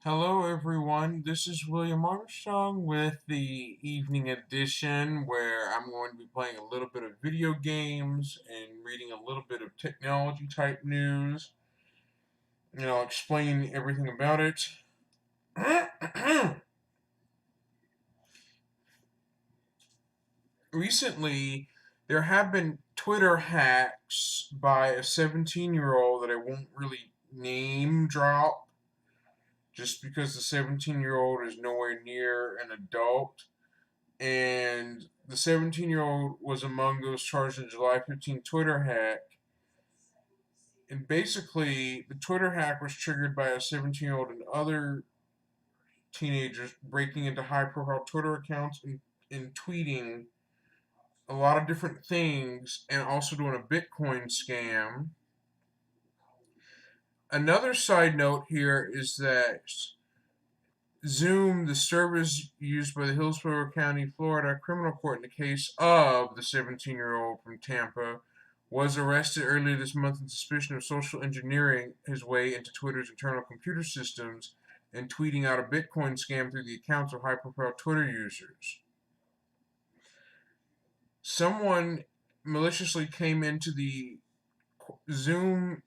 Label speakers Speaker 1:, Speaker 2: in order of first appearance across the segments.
Speaker 1: Hello, everyone. This is William Armstrong with the evening edition where I'm going to be playing a little bit of video games and reading a little bit of technology type news. And I'll explain everything about it. Recently, there have been Twitter hacks by a 17-year-old that I won't really name drop just because the 17-year-old is nowhere near an adult. And the 17-year-old was among those charged in July 15 Twitter hack. And basically, the Twitter hack was triggered by a 17-year-old and other teenagers breaking into high-profile Twitter accounts and tweeting a lot of different things and also doing a Bitcoin scam. Another side note here is that Zoom, the service used by the Hillsborough County, Florida criminal court in the case of the 17-year-old from Tampa, was arrested earlier this month in suspicion of social engineering his way into Twitter's internal computer systems and tweeting out a Bitcoin scam through the accounts of high-profile Twitter users. Someone maliciously came into the Zoom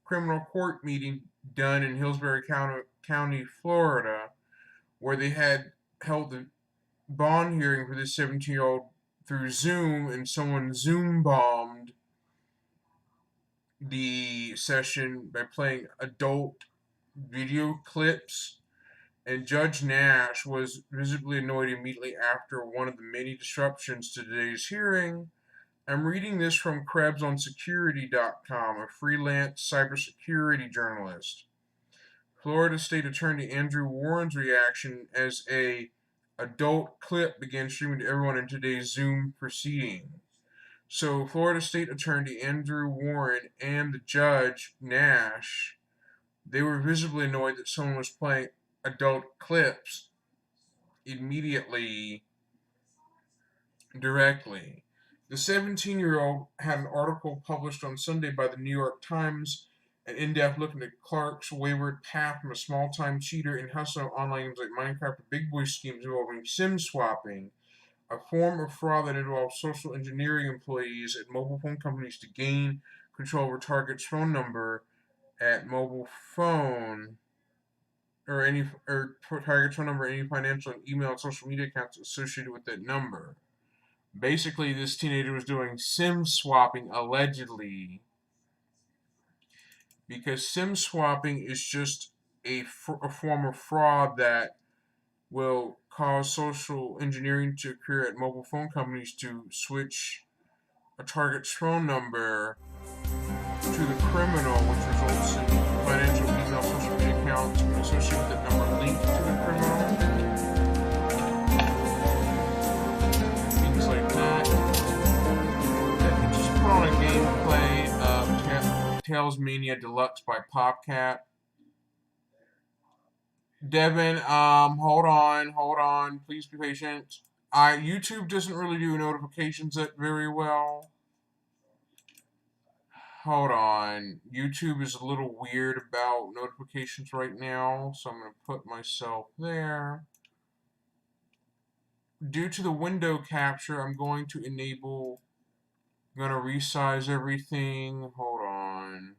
Speaker 1: criminal court meeting done in Hillsborough County, Florida, where they had held the bond hearing for this 17-year-old through Zoom, and someone Zoom bombed the session by playing adult video clips. And Judge Nash was visibly annoyed immediately after one of the many disruptions to today's hearing. I'm reading this from KrebsOnSecurity.com, a freelance cybersecurity journalist. Florida State Attorney Andrew Warren's reaction as a adult clip began streaming to everyone in today's Zoom proceeding. So Florida State Attorney Andrew Warren and the Judge Nash, they were visibly annoyed that someone was playing adult clips immediately, directly. The 17-year-old had an article published on Sunday by the New York Times, an in-depth look into Clark's wayward path from a small-time cheater and hustler of online games like Minecraft to big boy schemes involving SIM swapping, a form of fraud that involves social engineering employees at mobile phone companies to gain control over target's phone number at mobile phone or target's phone number, any financial and email and social media accounts associated with that number. Basically, this teenager was doing SIM swapping allegedly, because SIM swapping is just a form of fraud that will cause social engineering to occur at mobile phone companies to switch a target's phone number to the criminal, which results in financial email social media accounts associated with that number linked to the criminal. Things like that. Just put on a gameplay of Tails Mania Deluxe by PopCap. Devin, hold on. Please be patient. YouTube doesn't really do notifications that very well. Hold on. YouTube is a little weird about notifications right now, so I'm going to put myself there. Due to the window capture, I'm going to resize everything. Hold on.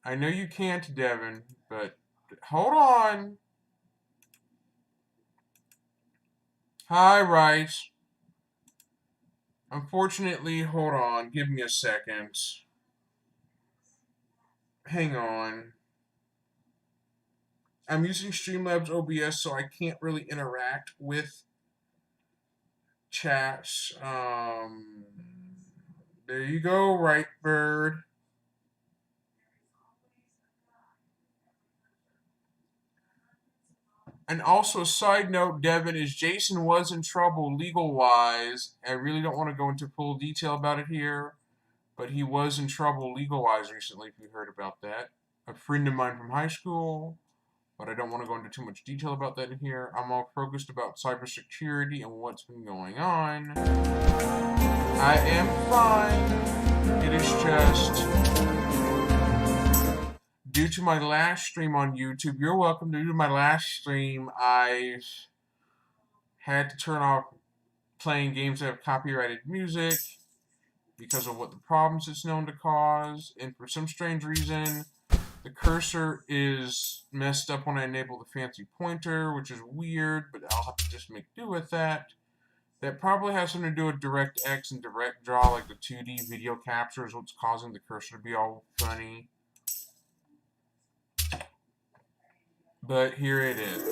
Speaker 1: I know you can't, Devin, but hold on. Hi, Rice. Unfortunately, hold on. Give me a second. Hang on. I'm using Streamlabs OBS, so I can't really interact with chats. There you go, right, Bird. And also, side note, Devin, is Jason was in trouble legal-wise. I really don't want to go into full detail about it here, but he was in trouble legal-wise recently, if you heard about that. A friend of mine from high school, but I don't want to go into too much detail about that in here. I'm all focused about cybersecurity and what's been going on. I am fine. It is just due to my last stream on YouTube, you're welcome. Due to my last stream, I had to turn off playing games that have copyrighted music because of what the problems it's known to cause, and for some strange reason, the cursor is messed up when I enable the fancy pointer, which is weird, but I'll have to just make do with that. That probably has something to do with DirectX and DirectDraw, like the 2D video capture is what's causing the cursor to be all funny. But here it is.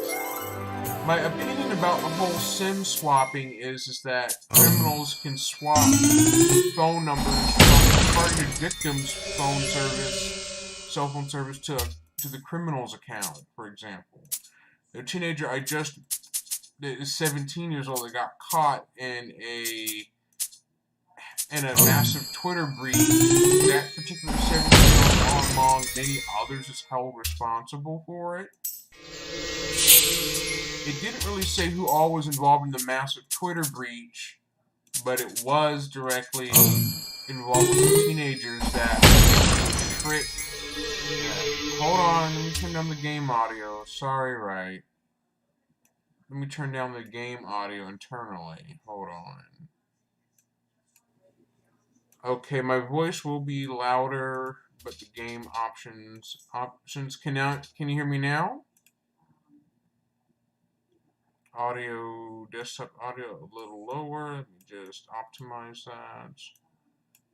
Speaker 1: My opinion about the whole SIM swapping is that criminals can swap phone numbers from targeted victims' phone service, cell phone service, to the criminal's account, for example. A teenager is 17 years old that got caught in a massive Twitter breach. That particular 17-year-old, among many others, is held responsible for it. It didn't really say who all was involved in the massive Twitter breach, but it was directly involved with the teenagers that tricked. Hold on, let me turn down the game audio. Sorry, right. Let me turn down the game audio internally. Hold on. Okay, my voice will be louder, but the game options can you hear me now? Audio, desktop audio a little lower. Let me just optimize that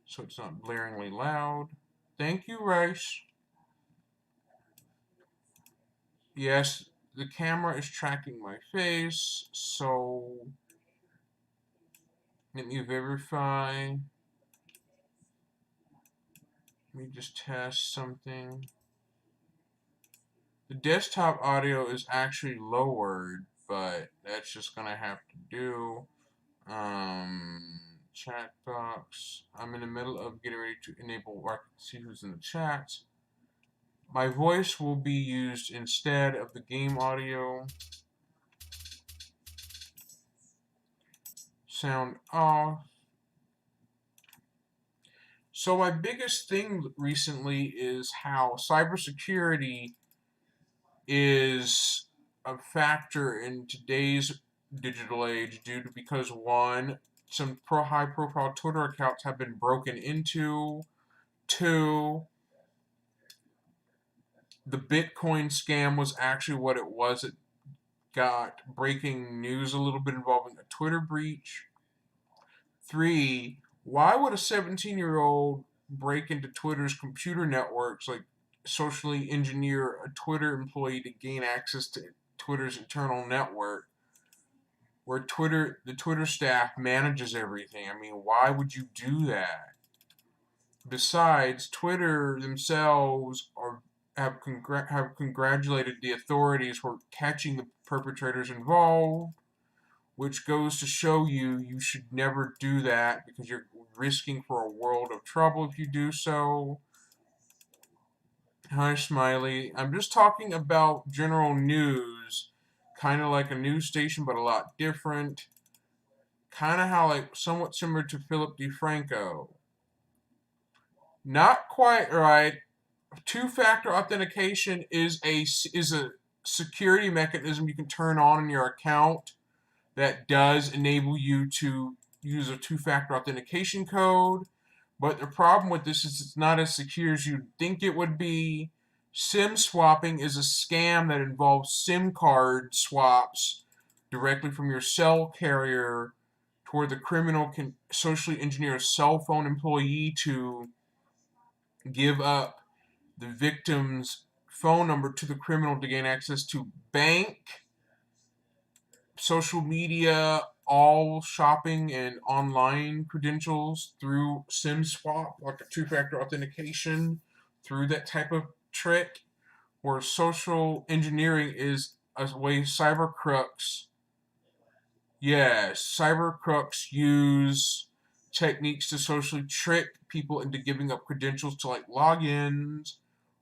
Speaker 1: so it's not blaringly loud. Thank you, Rice. Yes, the camera is tracking my face, so let me verify. Let me just test something. The desktop audio is actually lowered, but that's just gonna have to do. Chat box. I'm in the middle of getting ready to enable where I can see who's in the chat. My voice will be used instead of the game audio. Sound off. So my biggest thing recently is how cybersecurity is a factor in today's digital age because one, some high-profile Twitter accounts have been broken into. Two, the Bitcoin scam was actually what it was. It got breaking news a little bit involving a Twitter breach. Three, why would a 17-year-old break into Twitter's computer networks, like socially engineer a Twitter employee to gain access to Twitter's internal network, where the Twitter staff manages everything? I mean, why would you do that? Besides, Twitter themselves have congratulated the authorities for catching the perpetrators involved, which goes to show you should never do that because you're risking for a world of trouble if you do so. Hi, Smiley. I'm just talking about general news, kind of like a news station, but a lot different. Kind of how, like, somewhat similar to Philip DeFranco. Not quite right. Two-factor authentication is a security mechanism you can turn on in your account that does enable you to use a two-factor authentication code. But the problem with this is it's not as secure as you'd think it would be. SIM swapping is a scam that involves SIM card swaps directly from your cell carrier to where the criminal can socially engineer a cell phone employee to give up the victim's phone number to the criminal to gain access to bank, social media, all shopping and online credentials through SIM swap, like a two-factor authentication, through that type of trick, where social engineering is a way cyber crooks use techniques to socially trick people into giving up credentials to, like, logins,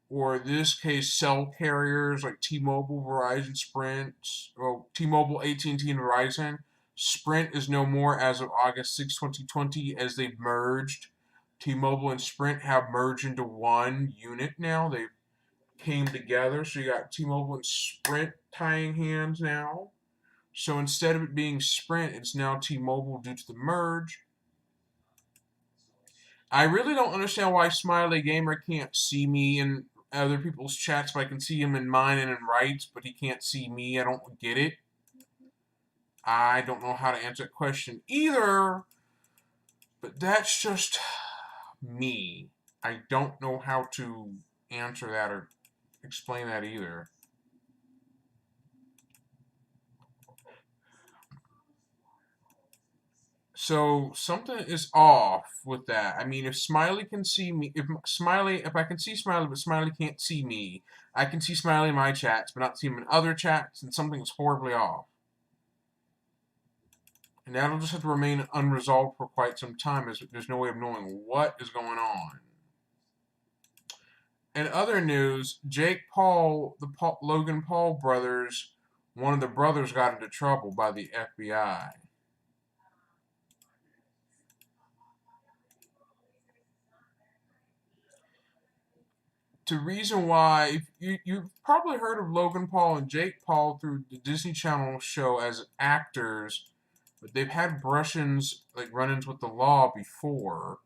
Speaker 1: or in this case, cell carriers like T-Mobile, Verizon, Sprint, T-Mobile, AT&T, and Verizon. Sprint is no more as of August 6, 2020, as they've merged. T-Mobile and Sprint have merged into one unit now. They've came together. So you got T-Mobile and Sprint tying hands now. So instead of it being Sprint, it's now T-Mobile due to the merge. I really don't understand why Smiley Gamer can't see me in other people's chats, but I can see him in mine and in Wright's, but he can't see me. I don't get it. I don't know how to answer that question either, but that's just me. I don't know how to answer that or explain that either. So something is off with that. I mean, if Smiley can see me, if I can see Smiley, but Smiley can't see me, I can see Smiley in my chats, but not see him in other chats, and something's horribly off. And that'll just have to remain unresolved for quite some time, as there's no way of knowing what is going on. In other news, Jake Paul, Logan Paul brothers, one of the brothers got into trouble by the FBI. The reason why you've probably heard of Logan Paul and Jake Paul through the Disney Channel show as actors, but they've had run-ins with the law before.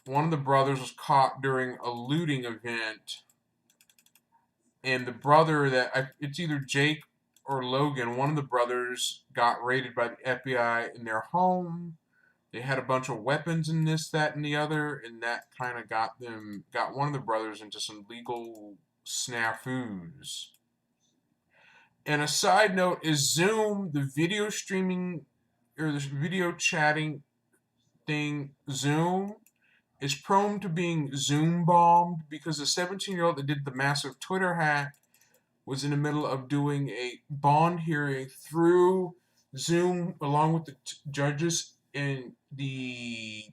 Speaker 1: One of the brothers was caught during a looting event, and the brother it's either Jake or Logan, one of the brothers got raided by the FBI in their home. They had a bunch of weapons in this, that, and the other, and that kind of got one of the brothers into some legal snafus. And a side note is Zoom, the video streaming or the video chatting thing, Zoom, is prone to being Zoom bombed because the 17-year-old that did the massive Twitter hack was in the middle of doing a bond hearing through Zoom along with the judges and the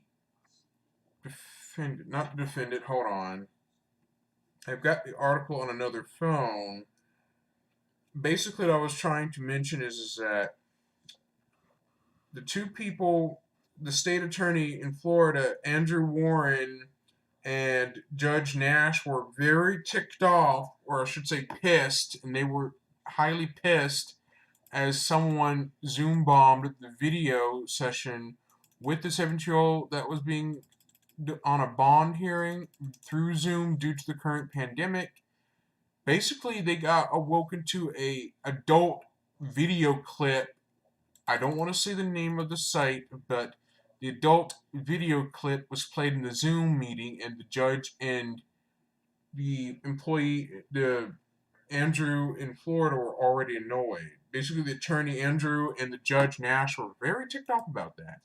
Speaker 1: defendant, hold on. I've got the article on another phone. Basically, what I was trying to mention is that the two people, the state attorney in Florida, Andrew Warren, and Judge Nash were very ticked off, or I should say pissed, and they were highly pissed as someone Zoom bombed the video session with the 17-year-old that was being on a bond hearing through Zoom due to the current pandemic. Basically, they got awoken to a adult video clip. I don't want to say the name of the site, but the adult video clip was played in the Zoom meeting, and the judge and the employee, the Andrew in Florida, were already annoyed. Basically, the attorney Andrew and the judge Nash were very ticked off about that.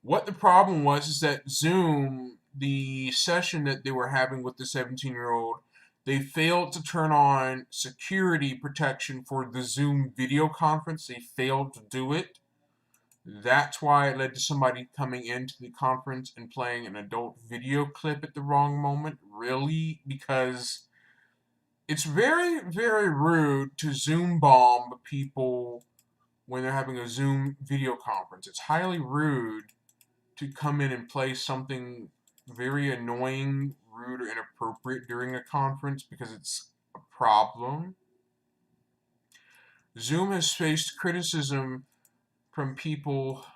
Speaker 1: What the problem was is that Zoom, the session that they were having with the 17-year-old, they failed to turn on security protection for the Zoom video conference. They failed to do it. That's why it led to somebody coming into the conference and playing an adult video clip at the wrong moment. Really? Because it's very, very rude to Zoom bomb people when they're having a Zoom video conference. It's highly rude to come in and play something very annoying, rude, or inappropriate during a conference because it's a problem. Zoom has faced criticism from people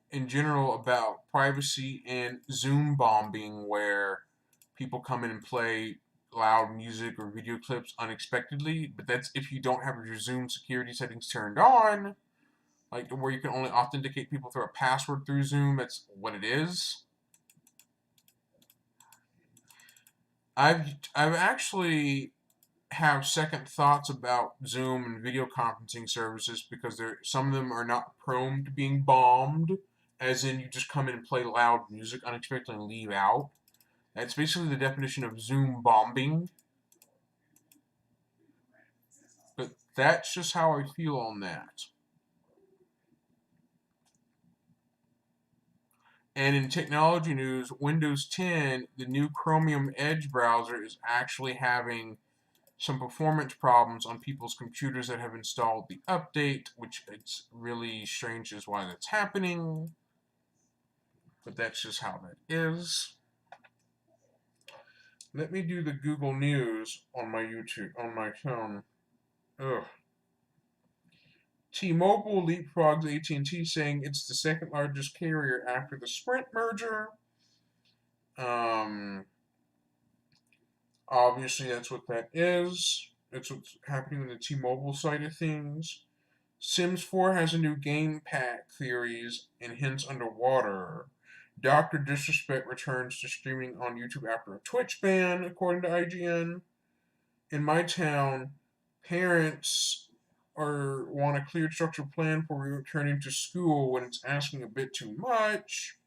Speaker 1: in general about privacy and Zoom bombing, where people come in and play loud music or video clips unexpectedly, but that's if you don't have your Zoom security settings turned on, like where you can only authenticate people through a password through Zoom. That's what it is. I've actually have second thoughts about Zoom and video conferencing services because some of them are not prone to being bombed, as in you just come in and play loud music unexpectedly and leave out. That's basically the definition of Zoom bombing. But that's just how I feel on that. And in technology news, Windows 10, the new Chromium Edge browser, is actually having some performance problems on people's computers that have installed the update, which it's really strange as why that's happening. But that's just how that is. Let me do the Google News on my YouTube, on my phone. Ugh. T-Mobile leapfrogs AT&T, saying it's the second largest carrier after the Sprint merger. Um, Obviously, that's what that is. That's what's happening on the T-Mobile side of things. Sims 4 has a new game pack theories and hints underwater. Dr. Disrespect returns to streaming on YouTube after a Twitch ban, according to IGN. In my town, parents want a clear structured plan for returning to school when it's asking a bit too much,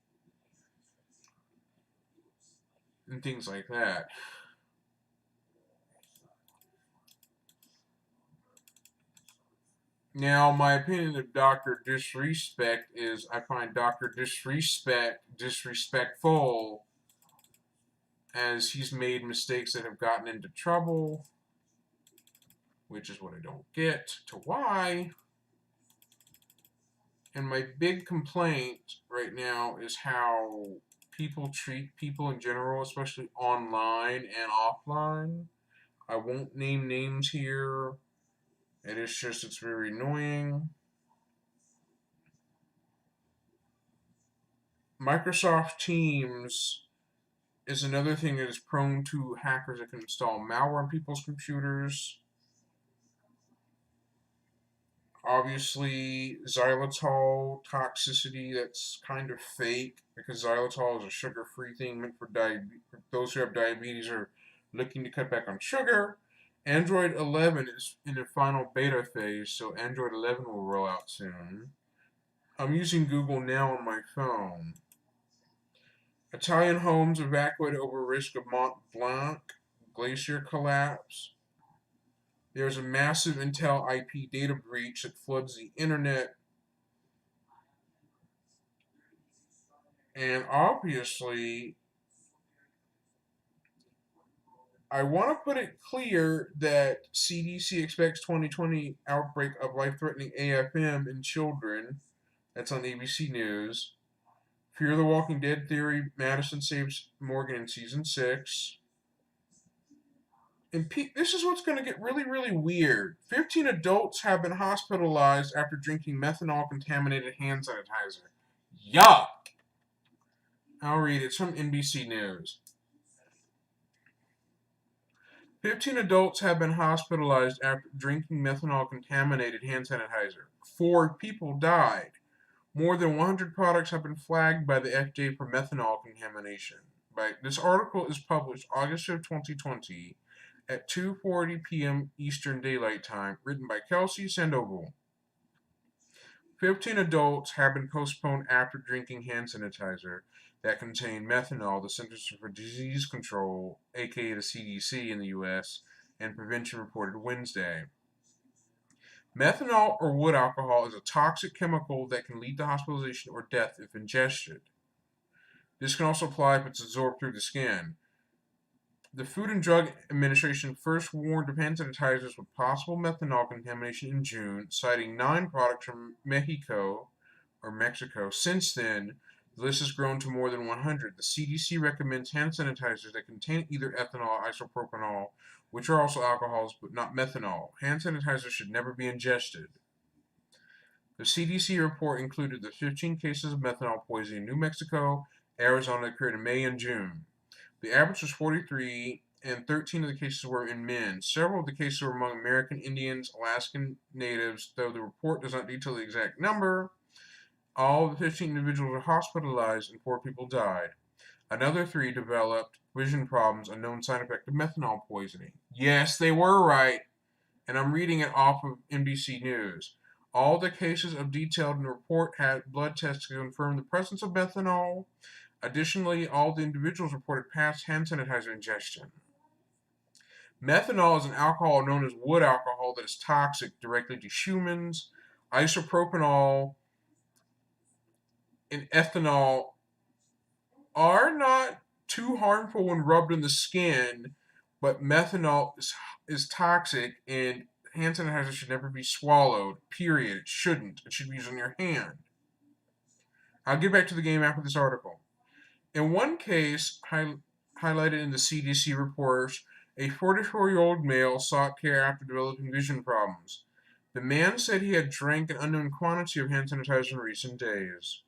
Speaker 1: and things like that. Now, my opinion of Dr. Disrespect is I find Dr. Disrespect disrespectful as he's made mistakes that have gotten into trouble, which is what I don't get to why. And my big complaint right now is how people treat people in general, especially online and offline. I won't name names here. It's very annoying. Microsoft Teams is another thing that is prone to hackers that can install malware on people's computers. Obviously, xylitol toxicity, that's kind of fake because xylitol is a sugar-free thing meant for those who have diabetes or looking to cut back on sugar. Android 11 is in the final beta phase, so Android 11 will roll out soon. I'm using Google Now on my phone. Italian homes evacuated over risk of Mont Blanc glacier collapse. There's a massive Intel IP data breach that floods the internet. And obviously, I want to put it clear that CDC expects 2020 outbreak of life-threatening AFM in children. That's on ABC News. Fear the Walking Dead theory, Madison saves Morgan in season 6. And this is what's going to get really, really weird. 15 adults have been hospitalized after drinking methanol-contaminated hand sanitizer. Yuck! I'll read it. It's from NBC News. 15 adults have been hospitalized after drinking methanol-contaminated hand sanitizer. 4 people died. More than 100 products have been flagged by the FDA for methanol contamination. This article is published August of 2020 at 2:40 p.m. Eastern Daylight Time, written by Kelsey Sandoval. 15 adults have been postponed after drinking hand sanitizer that contained methanol, the Centers for Disease Control, aka the CDC in the US, and prevention reported Wednesday. Methanol or wood alcohol is a toxic chemical that can lead to hospitalization or death if ingested. This can also apply if it's absorbed through the skin. The Food and Drug Administration first warned of hand sanitizers with possible methanol contamination in June, citing 9 products from Mexico. Since then, the list has grown to more than 100. The CDC recommends hand sanitizers that contain either ethanol or isopropanol, which are also alcohols but not methanol. Hand sanitizers should never be ingested. The CDC report included the 15 cases of methanol poisoning in New Mexico, Arizona that occurred in May and June. The average was 43, and 13 of the cases were in men. Several of the cases were among American Indians, Alaskan Natives, though the report does not detail the exact number. All of the 15 individuals were hospitalized and 4 people died. Another 3 developed vision problems, a known side effect of methanol poisoning. Yes, they were right, and I'm reading it off of NBC News. All the cases detailed in the report had blood tests to confirm the presence of methanol. Additionally, all the individuals reported past hand sanitizer ingestion. Methanol is an alcohol known as wood alcohol that is toxic directly to humans. Isopropanol and ethanol are not too harmful when rubbed in the skin, but methanol is toxic, and hand sanitizer should never be swallowed, period. It shouldn't. It should be used on your hand. I'll get back to the game after this article. In one case, highlighted in the CDC report, a 44-year-old male sought care after developing vision problems. The man said he had drank an unknown quantity of hand sanitizer in recent days.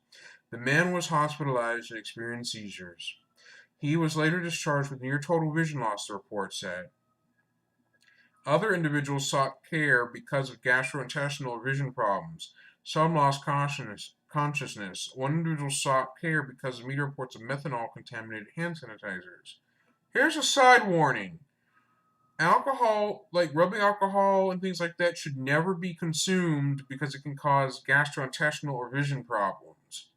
Speaker 1: The man was hospitalized and experienced seizures. He was later discharged with near total vision loss, the report said. Other individuals sought care because of gastrointestinal or vision problems. Some lost consciousness. One individual sought care because of media reports of methanol-contaminated hand sanitizers. Here's a side warning. Alcohol, like rubbing alcohol and things like that, should never be consumed because it can cause gastrointestinal or vision problems.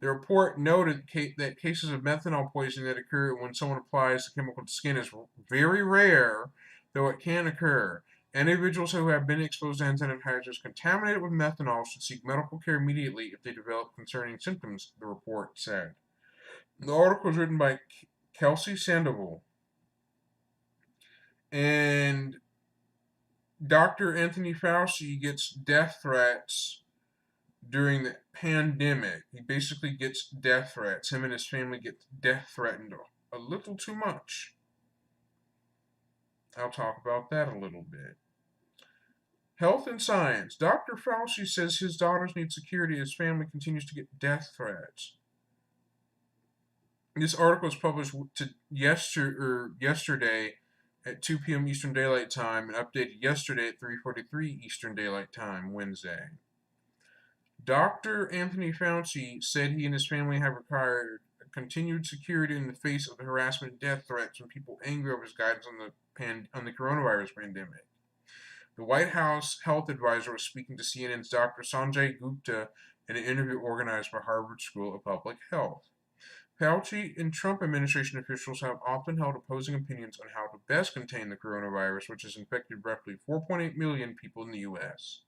Speaker 1: The report noted that cases of methanol poisoning that occur when someone applies the chemical to skin is very rare, though it can occur. Individuals who have been exposed to hand sanitizers contaminated with methanol should seek medical care immediately if they develop concerning symptoms, the report said. The article was written by Kelsey Sandoval. And Dr. Anthony Fauci gets death threats during the pandemic. He basically gets death threats. Him and his family get death threatened a little too much. I'll talk about that a little bit. Health and science. Dr. Fauci says his daughters need security. His family continues to get death threats. This article was published yesterday at 2 p.m. Eastern Daylight Time and updated yesterday at 3:43 Eastern Daylight Time, Wednesday. Dr. Anthony Fauci said he and his family have required continued security in the face of the harassment and death threats from people angry over his guidance on the coronavirus pandemic. The White House health advisor was speaking to CNN's Dr. Sanjay Gupta in an interview organized by Harvard School of Public Health. Fauci and Trump administration officials have often held opposing opinions on how to best contain the coronavirus, which has infected roughly 4.8 million people in the U.S.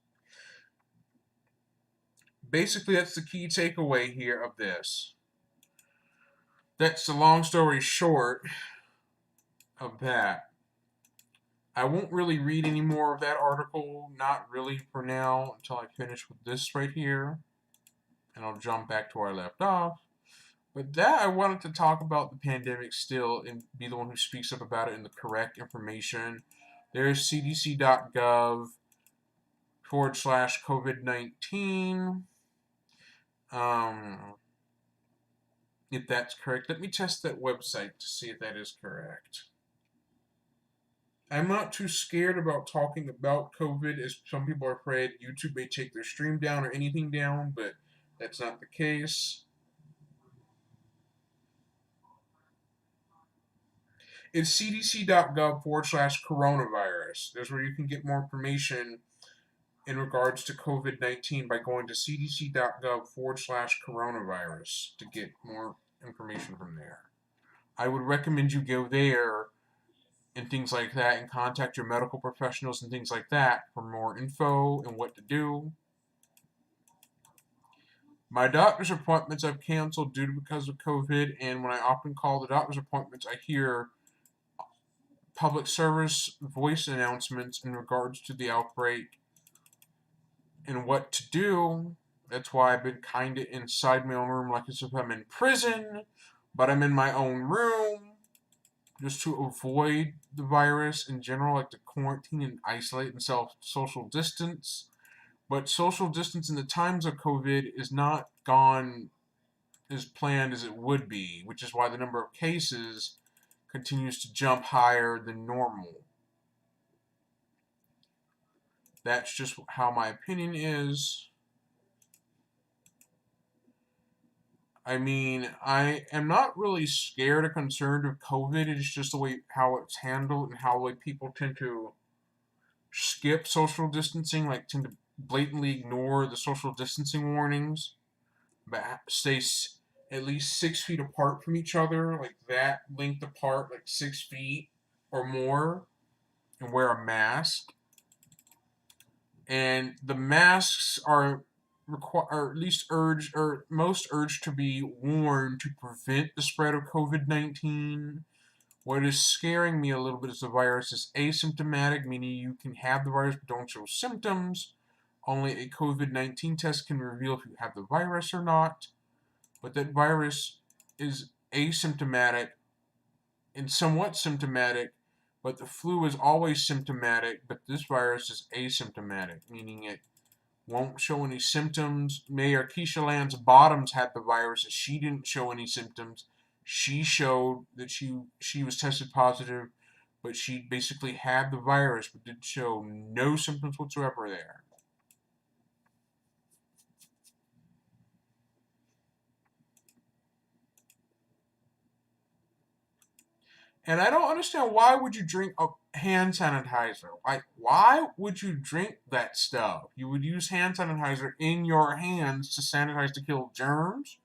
Speaker 1: Basically, that's the key takeaway here of this. That's the long story short of that. I won't really read any more of that article, not really for now, until I finish with this right here. And I'll jump back to where I left off. But that, I wanted to talk about the pandemic still and be the one who speaks up about it in the correct information. There's cdc.gov/COVID-19. If that's correct. Let me test that website to see if that is correct. I'm not too scared about talking about COVID, as some people are afraid YouTube may take their stream down or anything down, but that's not the case. It's cdc.gov/coronavirus. There's where you can get more information in regards to COVID-19 by going to cdc.gov/coronavirus to get more information from there. I would recommend you go there and things like that and contact your medical professionals and things like that for more info and what to do. My doctor's appointments I've canceled because of COVID, and when I often call the doctor's appointments, I hear public service voice announcements in regards to the outbreak and what to do. That's why I've been kind of inside my own room like as if I'm in prison, but I'm in my own room just to avoid the virus in general, like to quarantine and isolate and social distance. But social distance in the times of COVID is not gone as planned as it would be, which is why the number of cases continues to jump higher than normal. That's just how my opinion is. I mean, I am not really scared or concerned of COVID. It's just the way how it's handled and how like people tend to skip social distancing, like tend to blatantly ignore the social distancing warnings, but stay at least 6 feet apart from each other, like that length apart, like 6 feet or more, and wear a mask. And the masks are at least most urged to be worn to prevent the spread of COVID-19. What is scaring me a little bit is the virus is asymptomatic, meaning you can have the virus but don't show symptoms. Only a COVID-19 test can reveal if you have the virus or not. But that virus is asymptomatic, and somewhat symptomatic, but the flu is always symptomatic, but this virus is asymptomatic, meaning it won't show any symptoms. Mayor Keisha Lance Bottoms had the virus, and she didn't show any symptoms. She showed that she was tested positive, but she basically had the virus, but did show no symptoms whatsoever there. And I don't understand, why would you drink a hand sanitizer? Like, why would you drink that stuff? You would use hand sanitizer in your hands to sanitize to kill germs,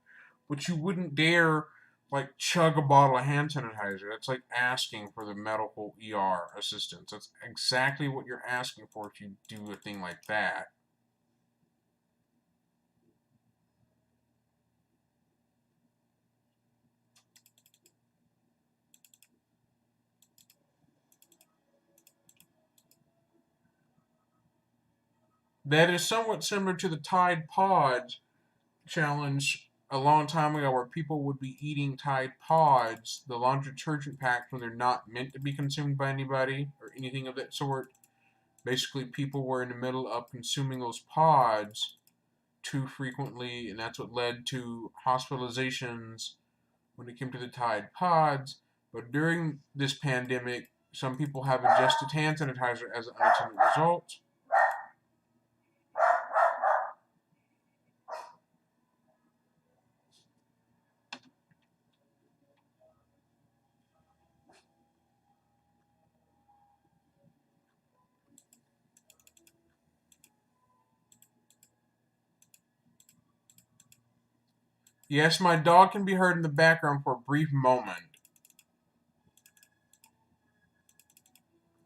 Speaker 1: but you wouldn't dare like chug a bottle of hand sanitizer. That's like asking for the medical ER assistance. That's exactly what you're asking for if you do a thing like that. That is somewhat similar to the Tide Pods challenge a long time ago, where people would be eating Tide Pods, the laundry detergent packs, when they're not meant to be consumed by anybody or anything of that sort. Basically, people were in the middle of consuming those pods too frequently, and that's what led to hospitalizations when it came to the Tide Pods. But during this pandemic, some people have ingested hand sanitizer as an unintended result. Yes, my dog can be heard in the background for a brief moment.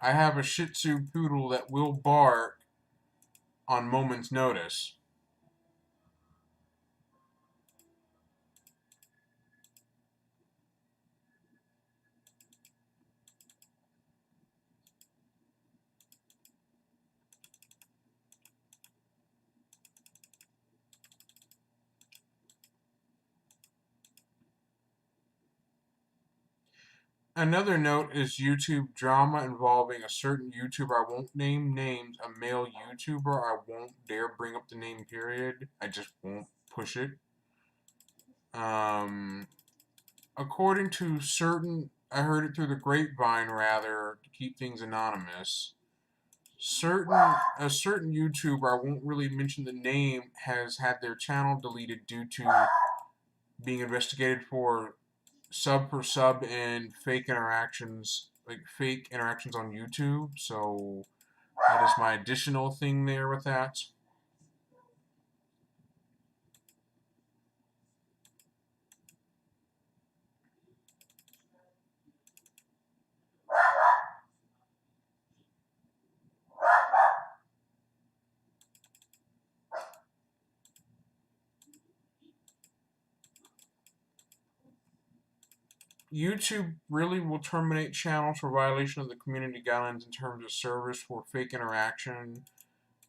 Speaker 1: I have a Shih Tzu poodle that will bark on moment's notice. Another note is YouTube drama involving a certain YouTuber. I won't name names. A male YouTuber. I won't dare bring up the name, period. I just won't push it. Um, According to certain, I heard it through the grapevine, rather, to keep things anonymous. A certain YouTuber, I won't really mention the name, has had their channel deleted due to being investigated for sub per sub and fake interactions, like fake interactions on YouTube. So that is my additional thing there with that. YouTube really will terminate channels for violation of the community guidelines in terms of service for fake interaction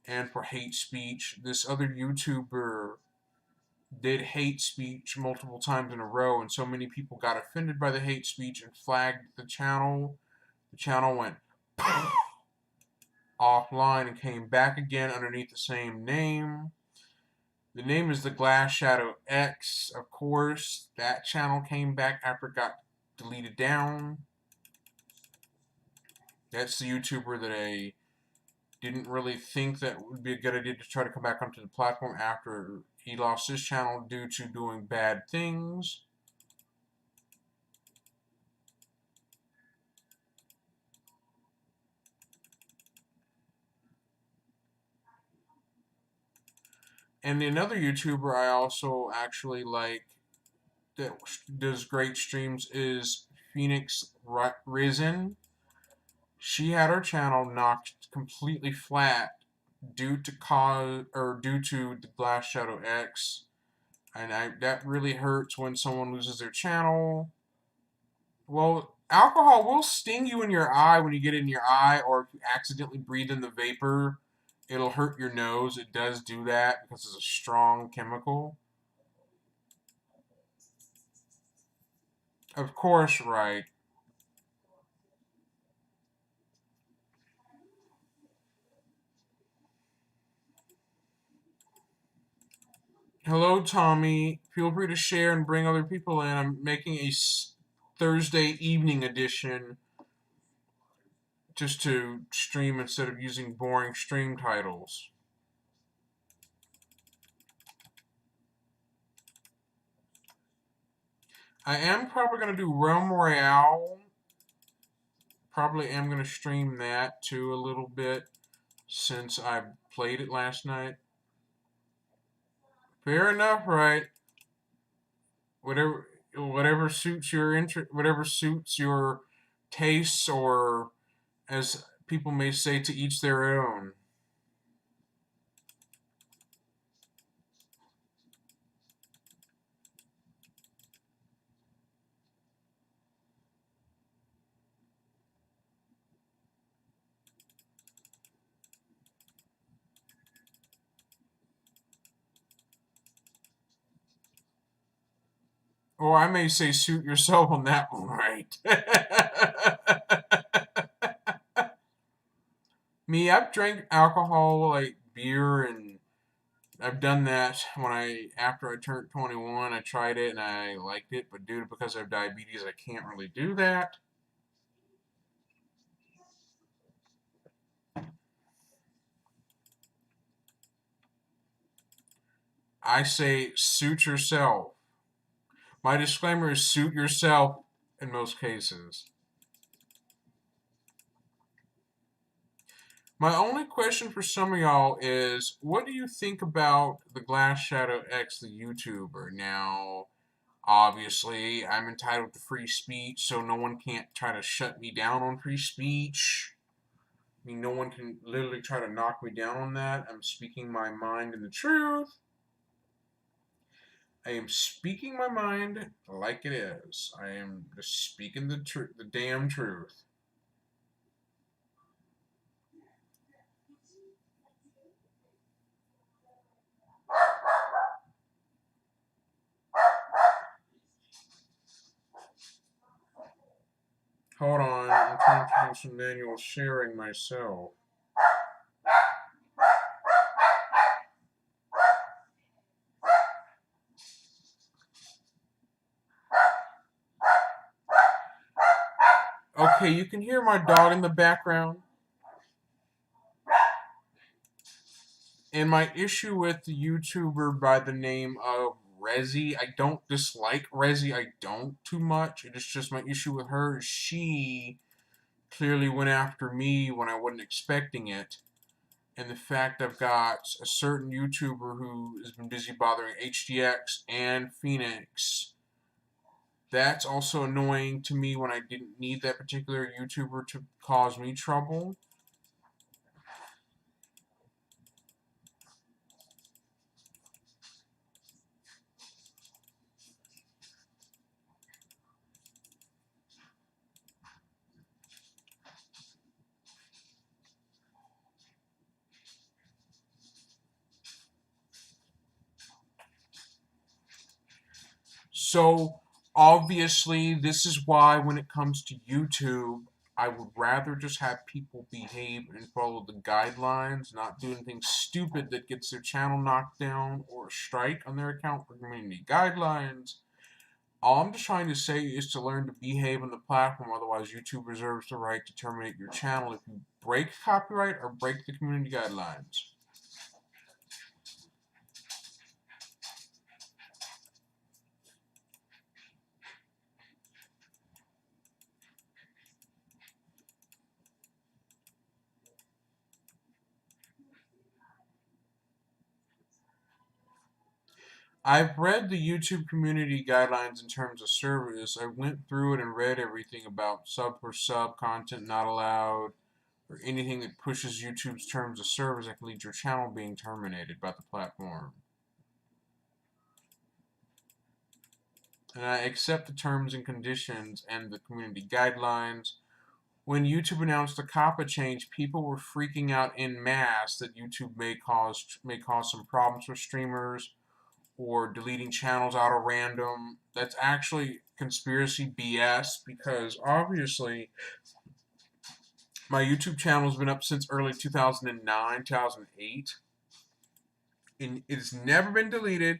Speaker 1: and for hate speech. This other YouTuber did hate speech multiple times in a row, and so many people got offended by the hate speech and flagged the channel. The channel went offline and came back again underneath the same name. The name is the Glass Shadow X, of course. That channel came back after it got deleted down. That's the YouTuber that I didn't really think that would be a good idea to try to come back onto the platform after he lost his channel due to doing bad things. And another YouTuber I also actually like that does great streams is Phoenix Risen. She had her channel knocked completely flat due to the Glass Shadow X, and that really hurts when someone loses their channel. Well, alcohol will sting you in your eye when you get it in your eye, or if you accidentally breathe in the vapor, it'll hurt your nose. It does do that because it's a strong chemical. Of course, right. Hello, Tommy. Feel free to share and bring other people in. I'm making a Thursday evening edition just to stream instead of using boring stream titles. I am probably going to do Realm Royale. Probably am going to stream that too a little bit since I played it last night. Fair enough, right? Whatever suits your whatever suits your tastes, or as people may say, to each their own. Or I may say suit yourself on that one, right? Me, I've drank alcohol like beer, and I've done that when after I turned 21. I tried it and I liked it, but because I have diabetes, I can't really do that. I say suit yourself. My disclaimer is suit yourself in most cases. My only question for some of y'all is, what do you think about the Glass Shadow X, the YouTuber? Now, obviously, I'm entitled to free speech, so no one can't try to shut me down on free speech. I mean, no one can literally try to knock me down on that. I'm speaking my mind and the truth. I am speaking my mind like it is. I am just speaking the truth, the damn truth. Hold on, I'm trying to do some manual sharing myself. Okay, you can hear my dog in the background. And my issue with the YouTuber by the name of Rezi, I don't dislike Rezi, I don't too much. It is just my issue with her. She clearly went after me when I wasn't expecting it. And the fact I've got a certain YouTuber who has been busy bothering HDX and Phoenix. That's also annoying to me when I didn't need that particular YouTuber to cause me trouble. So, obviously, this is why when it comes to YouTube, I would rather just have people behave and follow the guidelines, not do anything stupid that gets their channel knocked down or a strike on their account for community guidelines. All I'm just trying to say is to learn to behave on the platform, otherwise YouTube reserves the right to terminate your channel if you break copyright or break the community guidelines. I've read the YouTube community guidelines in terms of service. I went through it and read everything about sub for sub, content not allowed, or anything that pushes YouTube's terms of service that can lead to your channel being terminated by the platform. And I accept the terms and conditions and the community guidelines. When YouTube announced the COPPA change, people were freaking out en masse that YouTube may cause some problems for streamers, or deleting channels out of random. That's actually conspiracy BS, because obviously my YouTube channel has been up since early 2009, 2008, and it's never been deleted.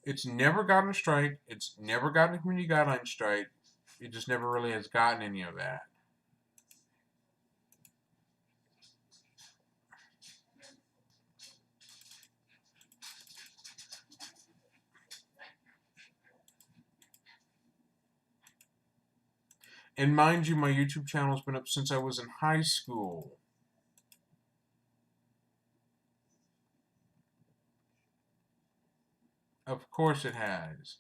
Speaker 1: It's never gotten a strike. It's never gotten a community guideline strike. It just never really has gotten any of that. And mind you, my YouTube channel has been up since I was in high school. Of course it has.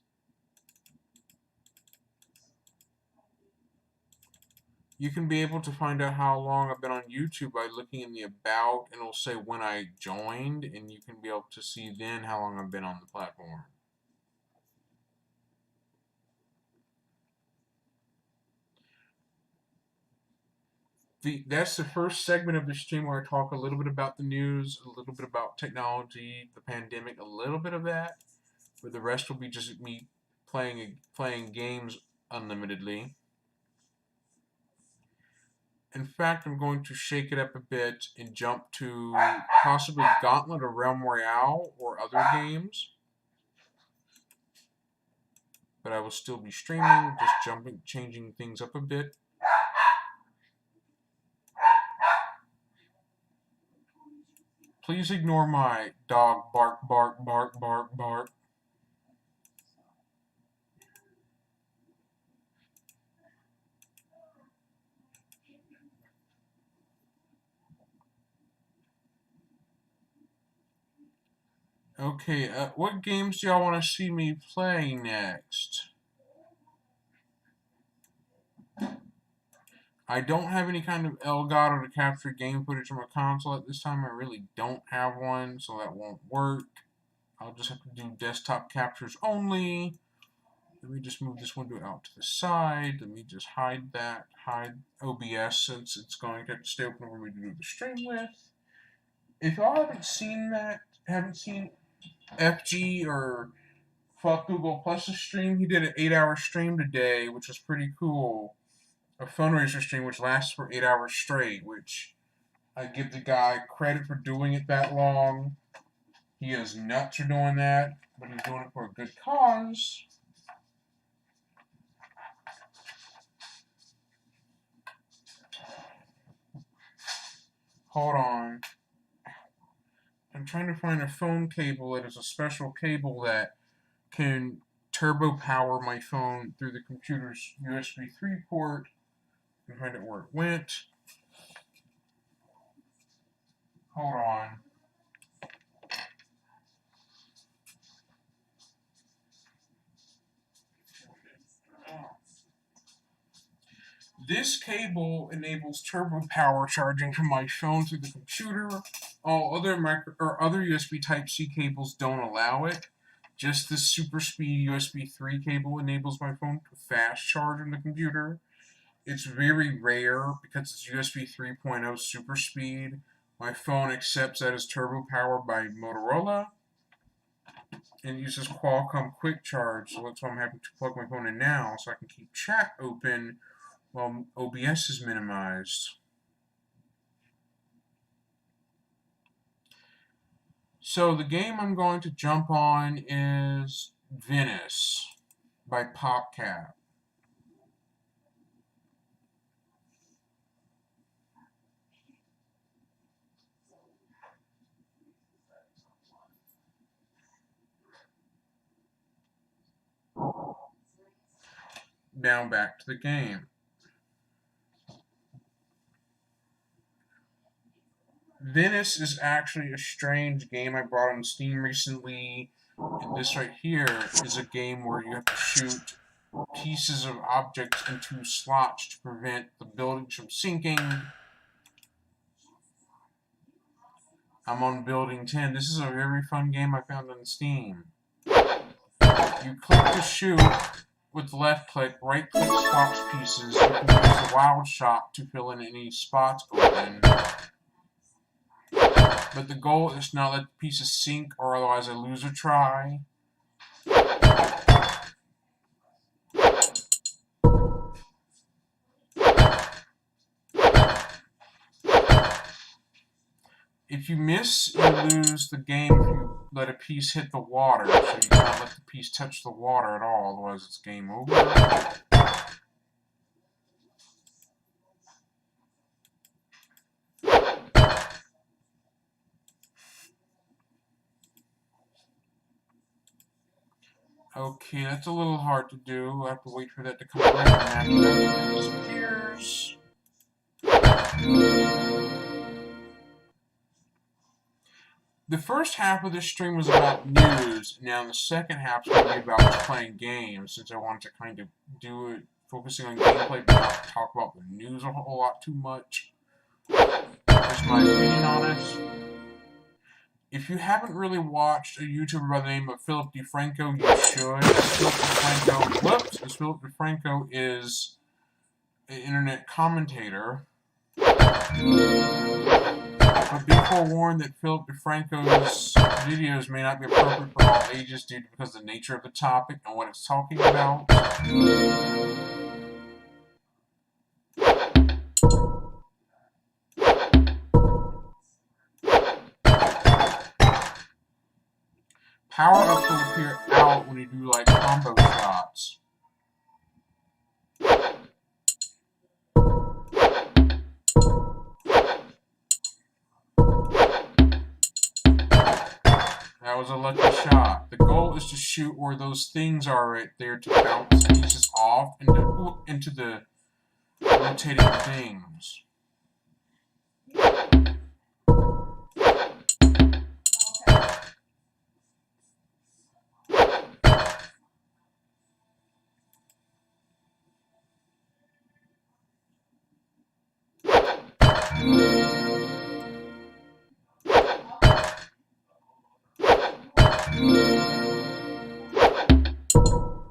Speaker 1: You can be able to find out how long I've been on YouTube by looking in the about, and it'll say when I joined, and you can be able to see then how long I've been on the platform. That's the first segment of the stream where I talk a little bit about the news, a little bit about technology, the pandemic, a little bit of that. But the rest will be just me playing games unlimitedly. In fact, I'm going to shake it up a bit and jump to possibly Gauntlet or Realm Royale or other games. But I will still be streaming, just changing things up a bit. Please ignore my dog bark, bark, bark, bark, bark. Okay, what games do y'all want to see me play next? I don't have any kind of Elgato to capture game footage from a console at this time. I really don't have one, so that won't work. I'll just have to do desktop captures only. Let me just move this window out to the side. Let me just hide that. Hide OBS since it's going to stay open for me to do the stream with. If y'all haven't seen that, haven't seen FG or Fuck Google Plus' stream, he did an 8-hour stream today, which was pretty cool. A fundraiser stream which lasts for 8 hours straight, which I give the guy credit for doing it that long. He is nuts for doing that, but he's doing it for a good cause. Hold on. I'm trying to find a phone cable that is a special cable that can turbo power my phone through the computer's USB 3 port. I can find it where it went. Hold on. This cable enables turbo power charging from my phone through the computer. All other other USB Type-C cables don't allow it. Just the super speed USB 3 cable enables my phone to fast charge on the computer. It's very rare because it's USB 3.0 super speed. My phone accepts that as turbo power by Motorola and uses Qualcomm Quick Charge, so that's why I'm having to plug my phone in now so I can keep chat open while OBS is minimized. So the game I'm going to jump on is Venice by PopCap. Now back to the game. Venice is actually a strange game I brought on Steam recently, and this right here is a game where you have to shoot pieces of objects into slots to prevent the buildings from sinking. I'm on building 10. This is a very fun game I found on Steam. You click to shoot with left click, right click swaps pieces. You can use the wild shot to fill in any spots open. But the goal is to not let the pieces sink or otherwise I lose a try. If you miss, you lose the game if you let a piece hit the water. So you cannot let the piece touch the water at all, otherwise it's game over. Okay, that's a little hard to do. I have to wait for that to come around and after that it disappears. The first half of this stream was about news. Now the second half is going to be about playing games, since I wanted to kind of do it focusing on gameplay, but not talk about the news a whole lot too much. That's my opinion on it. If you haven't really watched a YouTuber by the name of Philip DeFranco, you should. Philip DeFranco is an internet commentator. But be forewarned that Philip DeFranco's videos may not be appropriate for all ages due to because of the nature of the topic and what it's talking about. Power up will appear out when you do like combo shots. That was a lucky shot. The goal is to shoot where those things are right there to bounce pieces off into the rotating things.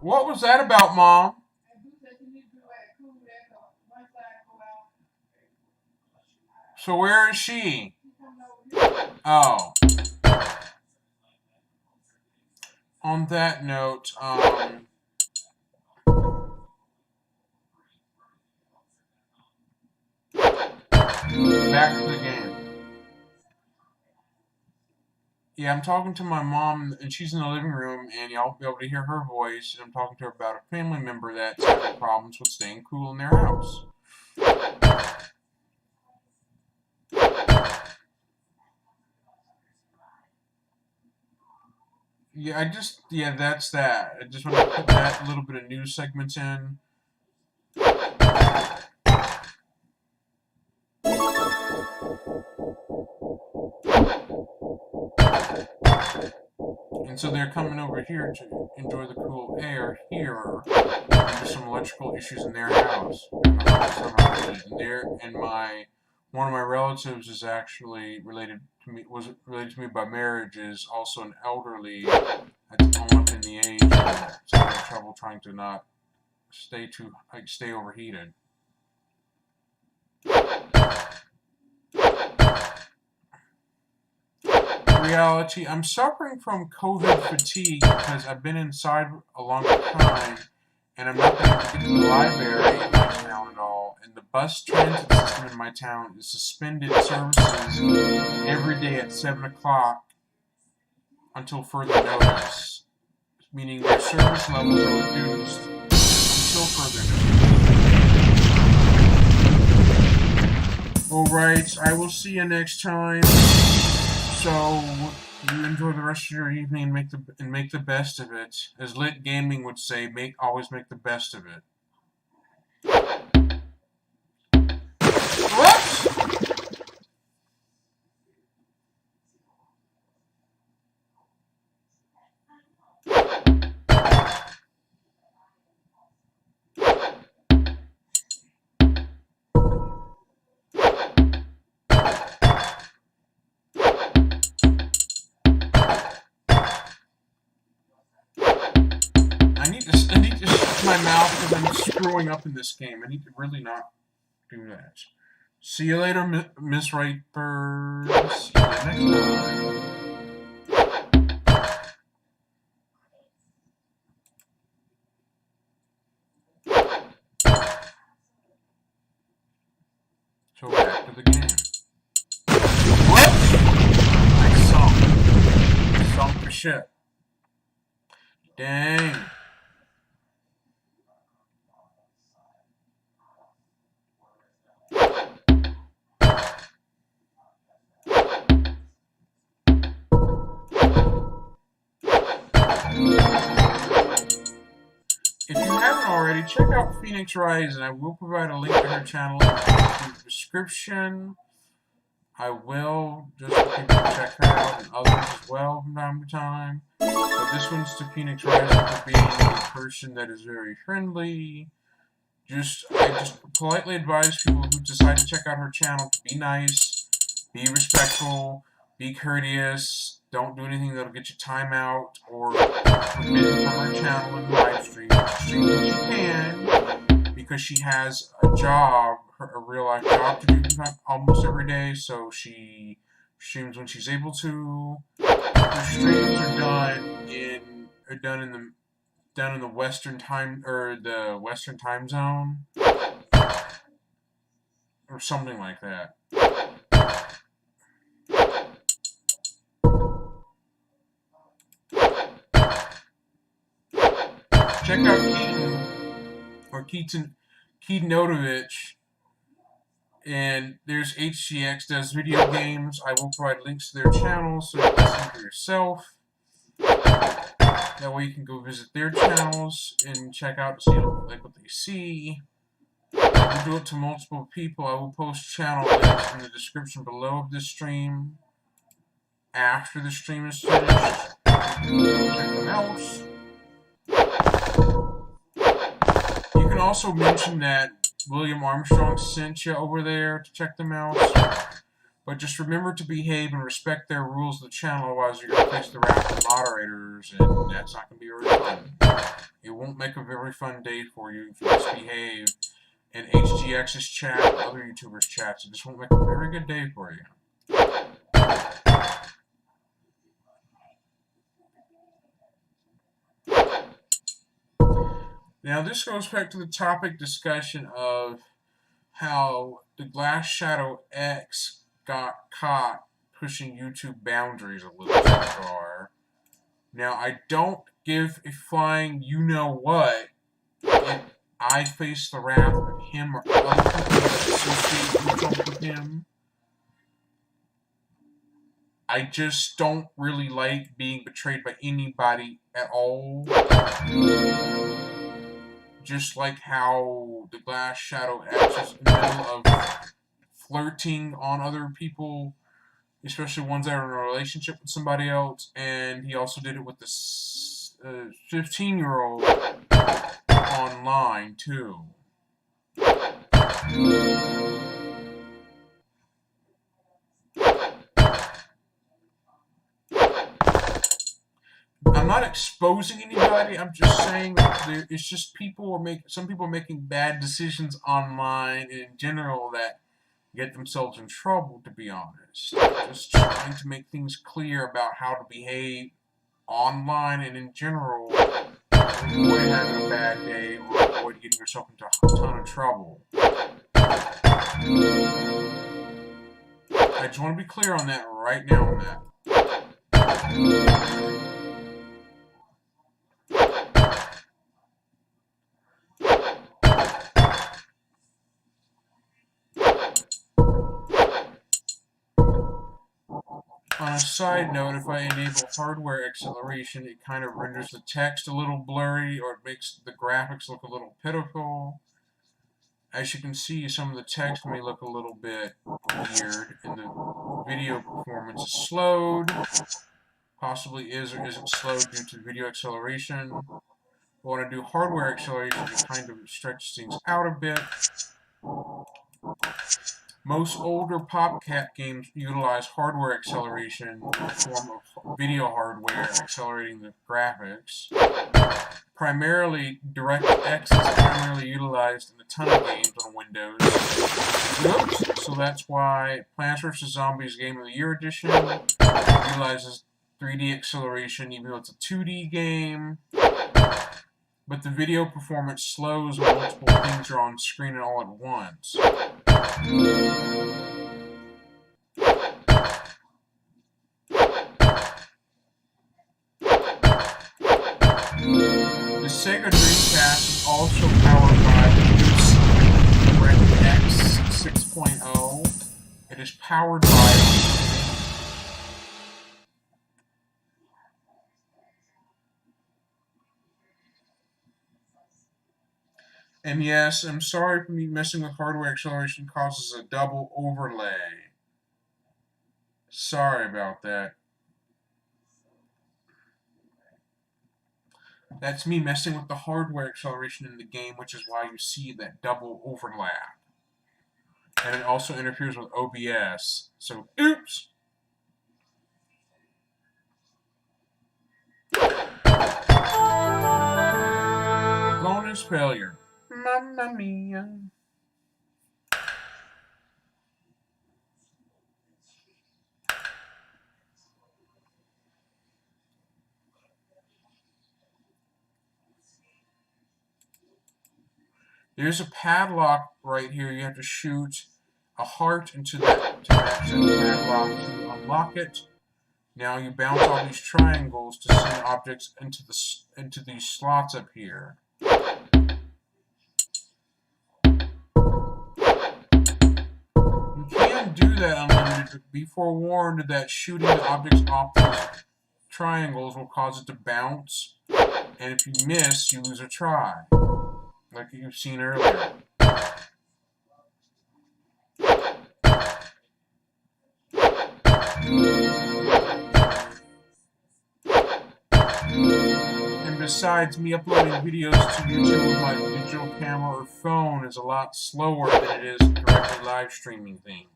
Speaker 1: What was that about, Mom? So where is she? Oh. On that note, back to the game. Yeah, I'm talking to my mom, and she's in the living room, and y'all will be able to hear her voice, and I'm talking to her about a family member that's having problems with staying cool in their house. Yeah, that's that. I just want to put that little bit of news segments in. And so they're coming over here to enjoy the cool air here. There's some electrical issues in their house. And one of my relatives is actually was related to me by marriage, is also an elderly that's going up in the age, and so having trouble trying to not stay overheated. Reality, I'm suffering from COVID fatigue because I've been inside a long time and I'm not able to get to the library in my town at all, and the bus transit system in my town is suspended services every day at 7 o'clock until further notice, meaning their service levels are reduced until further notice. Alright, I will see you next time. So, you enjoy the rest of your evening and make the best of it. As Lit Gaming would say, always make the best of it. What? I need to shut my mouth because I'm screwing up in this game. I need to really not do that. See you later, Miss Wrightbird. See you next time. So back to the game. What? shit. Dang. If you haven't already, check out Phoenix Rising. I will provide a link to her channel in the description. I will, just for people to check her out, and others as well from time to time. But this one's to Phoenix Rising for being a person that is very friendly. I just politely advise people who decide to check out her channel to be nice, be respectful, be courteous, don't do anything that'll get you timeout or forbidden from her channel in live stream. Stream what you can, because she has a job, a real life job to do almost every day, so she streams when she's able to. Her streams are done in the Western time, or the Western time zone, or something like that. Check out Keatonovich, and there's HGX does video games. I will provide links to their channels so you can see for yourself. That way you can go visit their channels and check out to see like what they see. I will do it to multiple people. I will post channel links in the description below of this stream after the stream is finished. Check them out. You can also mention that William Armstrong sent you over there to check them out. But just remember to behave and respect their rules of the channel, otherwise you're going to face the wrath of moderators, and that's not going to be very fun. It won't make a very fun day for you if you misbehave in HGX's chat and other YouTubers' chats. It just won't make a very good day for you. Now this goes back to the topic discussion of how the Glass Shadow X got caught pushing YouTube boundaries a little too far. Now, I don't give a flying you-know-what if I face the wrath of him or other people that associate with him. I just don't really like being betrayed by anybody at all. Just like how the Glass Shadow X is in the middle of flirting on other people, especially ones that are in a relationship with somebody else, and he also did it with this 15-year-old online too. I'm not exposing anybody. I'm just saying that it's just some people are making bad decisions online and in general that get themselves in trouble, to be honest. Just trying to make things clear about how to behave online and in general, avoid having a bad day or avoid getting yourself into a ton of trouble. I just want to be clear on that right now on that. On a side note, if I enable hardware acceleration, it kind of renders the text a little blurry, or it makes the graphics look a little pitiful. As you can see, some of the text may look a little bit weird, and the video performance is slowed. Possibly is or isn't slowed due to video acceleration. But when I do hardware acceleration, it kind of stretches things out a bit. Most older PopCap games utilize hardware acceleration in the form of video hardware accelerating the graphics. Primarily, DirectX is primarily utilized in a ton of games on Windows. Whoops! So that's why Plants vs. Zombies Game of the Year Edition utilizes 3D acceleration, even though it's a 2D game. But the video performance slows when multiple things are on screen and all at once. Sega Dreamcast is also powered by DirectX 6.0. It is powered by and yes, I'm sorry for me messing with hardware acceleration causes a double overlay. Sorry about that. That's me messing with the hardware acceleration in the game, which is why you see that double overlap. And it also interferes with OBS. So, oops! Bonus failure. Mamma mia. There's a padlock right here. You have to shoot a heart into that padlock to unlock it. Now you bounce all these triangles to send objects into these slots up here. You can do that unlimited, but be forewarned that shooting the objects off these triangles will cause it to bounce, and if you miss, you lose a try, like you've seen earlier. And besides, me uploading videos to YouTube with my digital camera or phone is a lot slower than it is directly live streaming things.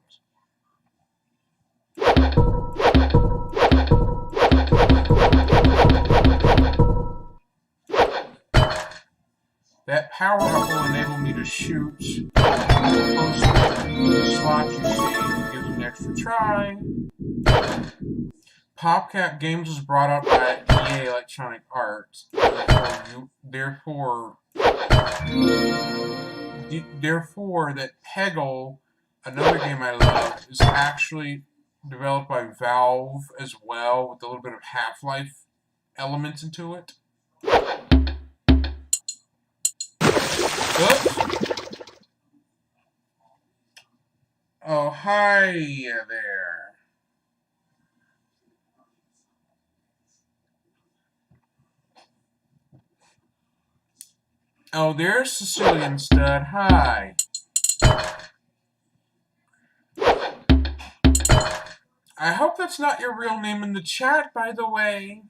Speaker 1: That power up will enable me to shoot closer to the slot you see, gives an extra try. PopCap Games was brought up by EA Electronic Arts, therefore that Peggle, another game I love, is actually developed by Valve as well, with a little bit of Half-Life elements into it. Oops. Oh, hi there. Oh, there's Sicilian Stud. Hi. I hope that's not your real name in the chat, by the way.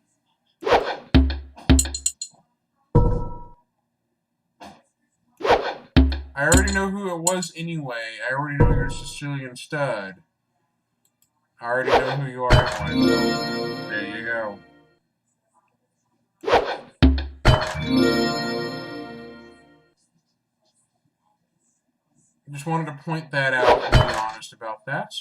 Speaker 1: I already know who it was anyway. I already know you're Sicilian Stud. I already know who you are anyway, so there you go. I just wanted to point that out and be honest about that.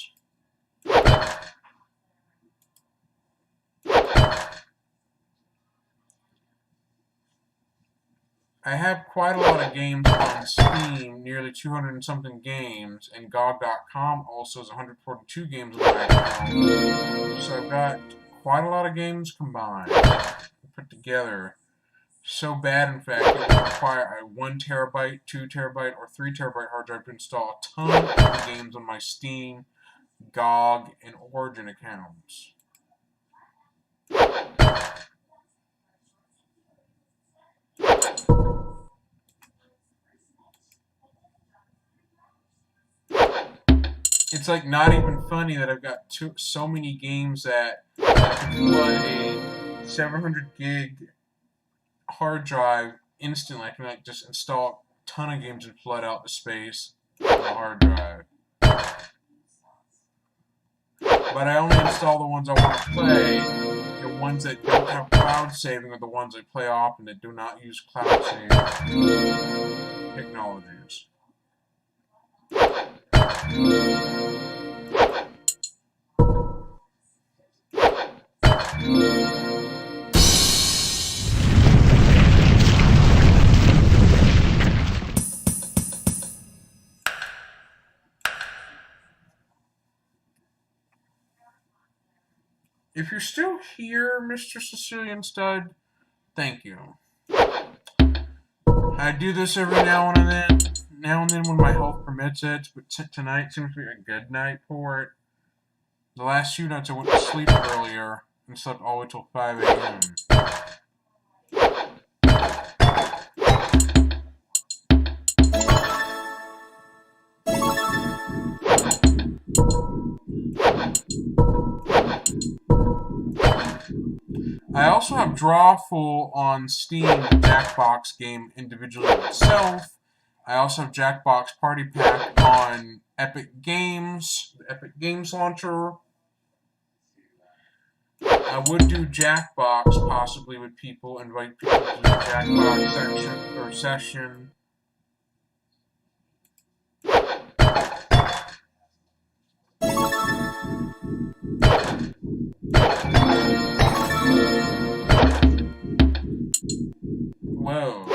Speaker 1: I have quite a lot of games on Steam, nearly 200 and something games, and GOG.com also has 142 games on my account. So I've got quite a lot of games combined, put together. So bad, in fact, it would require a 1 terabyte, 2 terabyte, or 3 terabyte hard drive to install a ton of the games on my Steam, GOG, and Origin accounts. It's like not even funny that I've got so many games that I can flood a 700 gig hard drive instantly. I can like just install a ton of games and flood out the space on the hard drive. But I only install the ones I want to play. The ones that don't have cloud saving are the ones I play often that do not use cloud saving technologies. If you're still here, Mr. Sicilian Stud, thank you. I do this every now and then when my health permits it, but tonight seems to be a good night for it. The last few nights I went to sleep earlier and slept all the way till 5 a.m. I also have Drawful on Steam, the Jackbox game individually itself. I also have Jackbox Party Pack on Epic Games, the Epic Games launcher. I would do Jackbox possibly with people, invite people to the Jackbox section or session. Whoa.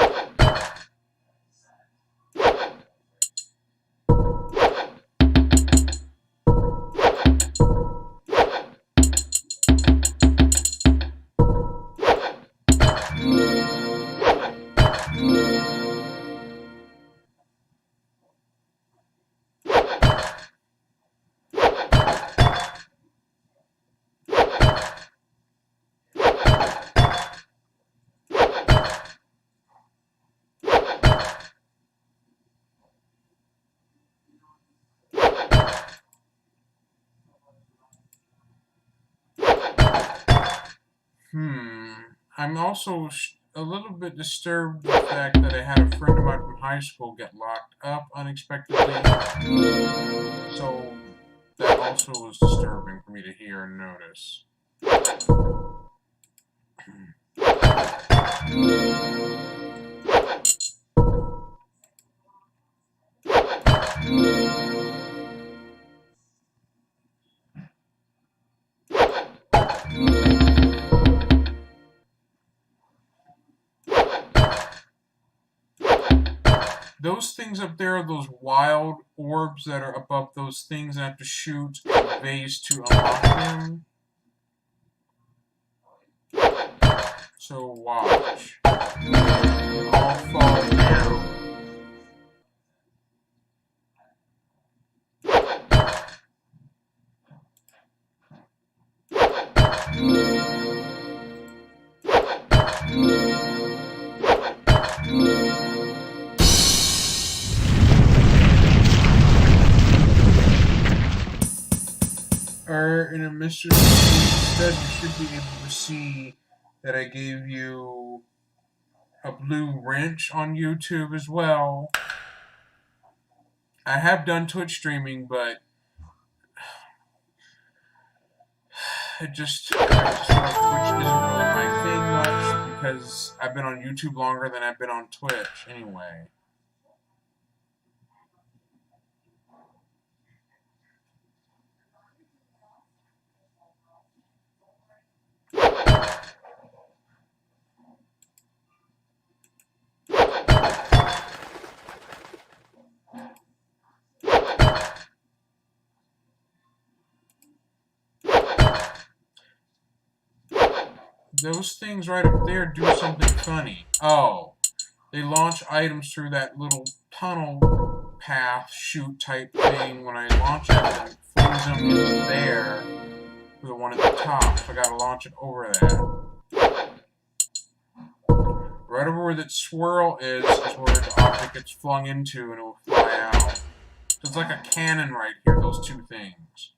Speaker 1: I'm also a little bit disturbed by the fact that I had a friend of mine from high school get locked up unexpectedly. So that also was disturbing for me to hear and notice. Those things up there are those wild orbs that are above those things I have to shoot a vase to unlock them. So watch. It all fall down. Or in a mystery instead, you should be able to see that I gave you a blue wrench on YouTube as well. I have done Twitch streaming, but I just feel like Twitch isn't really my thing much because I've been on YouTube longer than I've been on Twitch anyway. Those things right up there do something funny. Oh, they launch items through that little tunnel path chute type thing. When I launch at them, it flings them into there for the one at the top. So I gotta launch it over that. Right over where that swirl is where the object gets flung into and it will fly out. So it's like a cannon right here, those two things.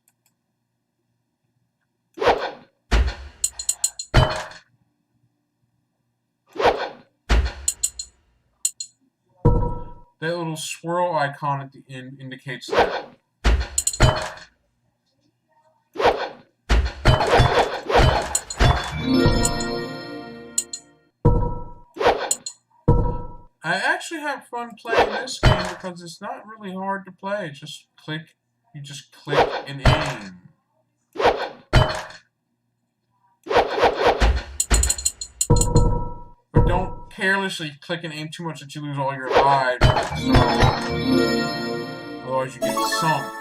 Speaker 1: That little swirl icon at the end indicates that. I actually have fun playing this game because it's not really hard to play. You just click and aim. But don't carelessly click and aim too much that you lose all your lives. So, otherwise you get sunk.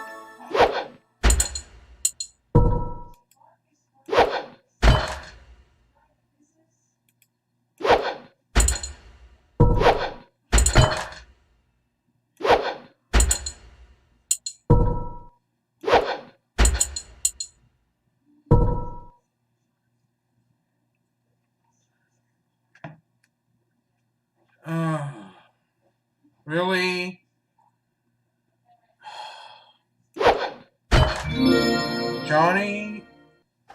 Speaker 1: Really? Johnny,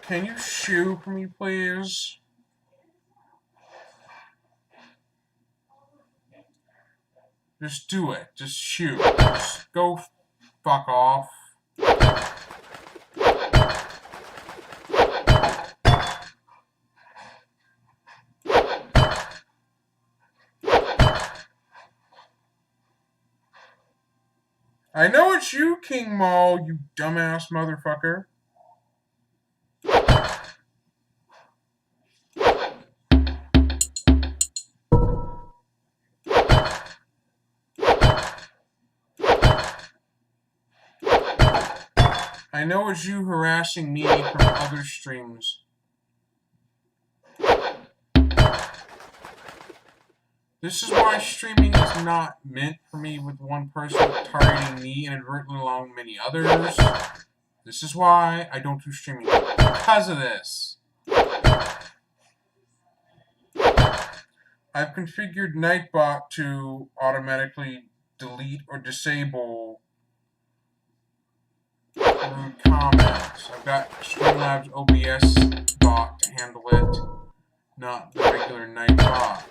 Speaker 1: can you shoot for me, please? Just do it. Just shoot. Just go fuck off. I know it's you, King Maul, you dumbass motherfucker. I know it's you harassing me from other streams. This is why streaming is not meant for me with one person targeting me inadvertently along many others. This is why I don't do streaming. Because of this. I've configured Nightbot to automatically delete or disable rude comments. I've got Streamlabs OBS bot to handle it, not the regular Nightbot.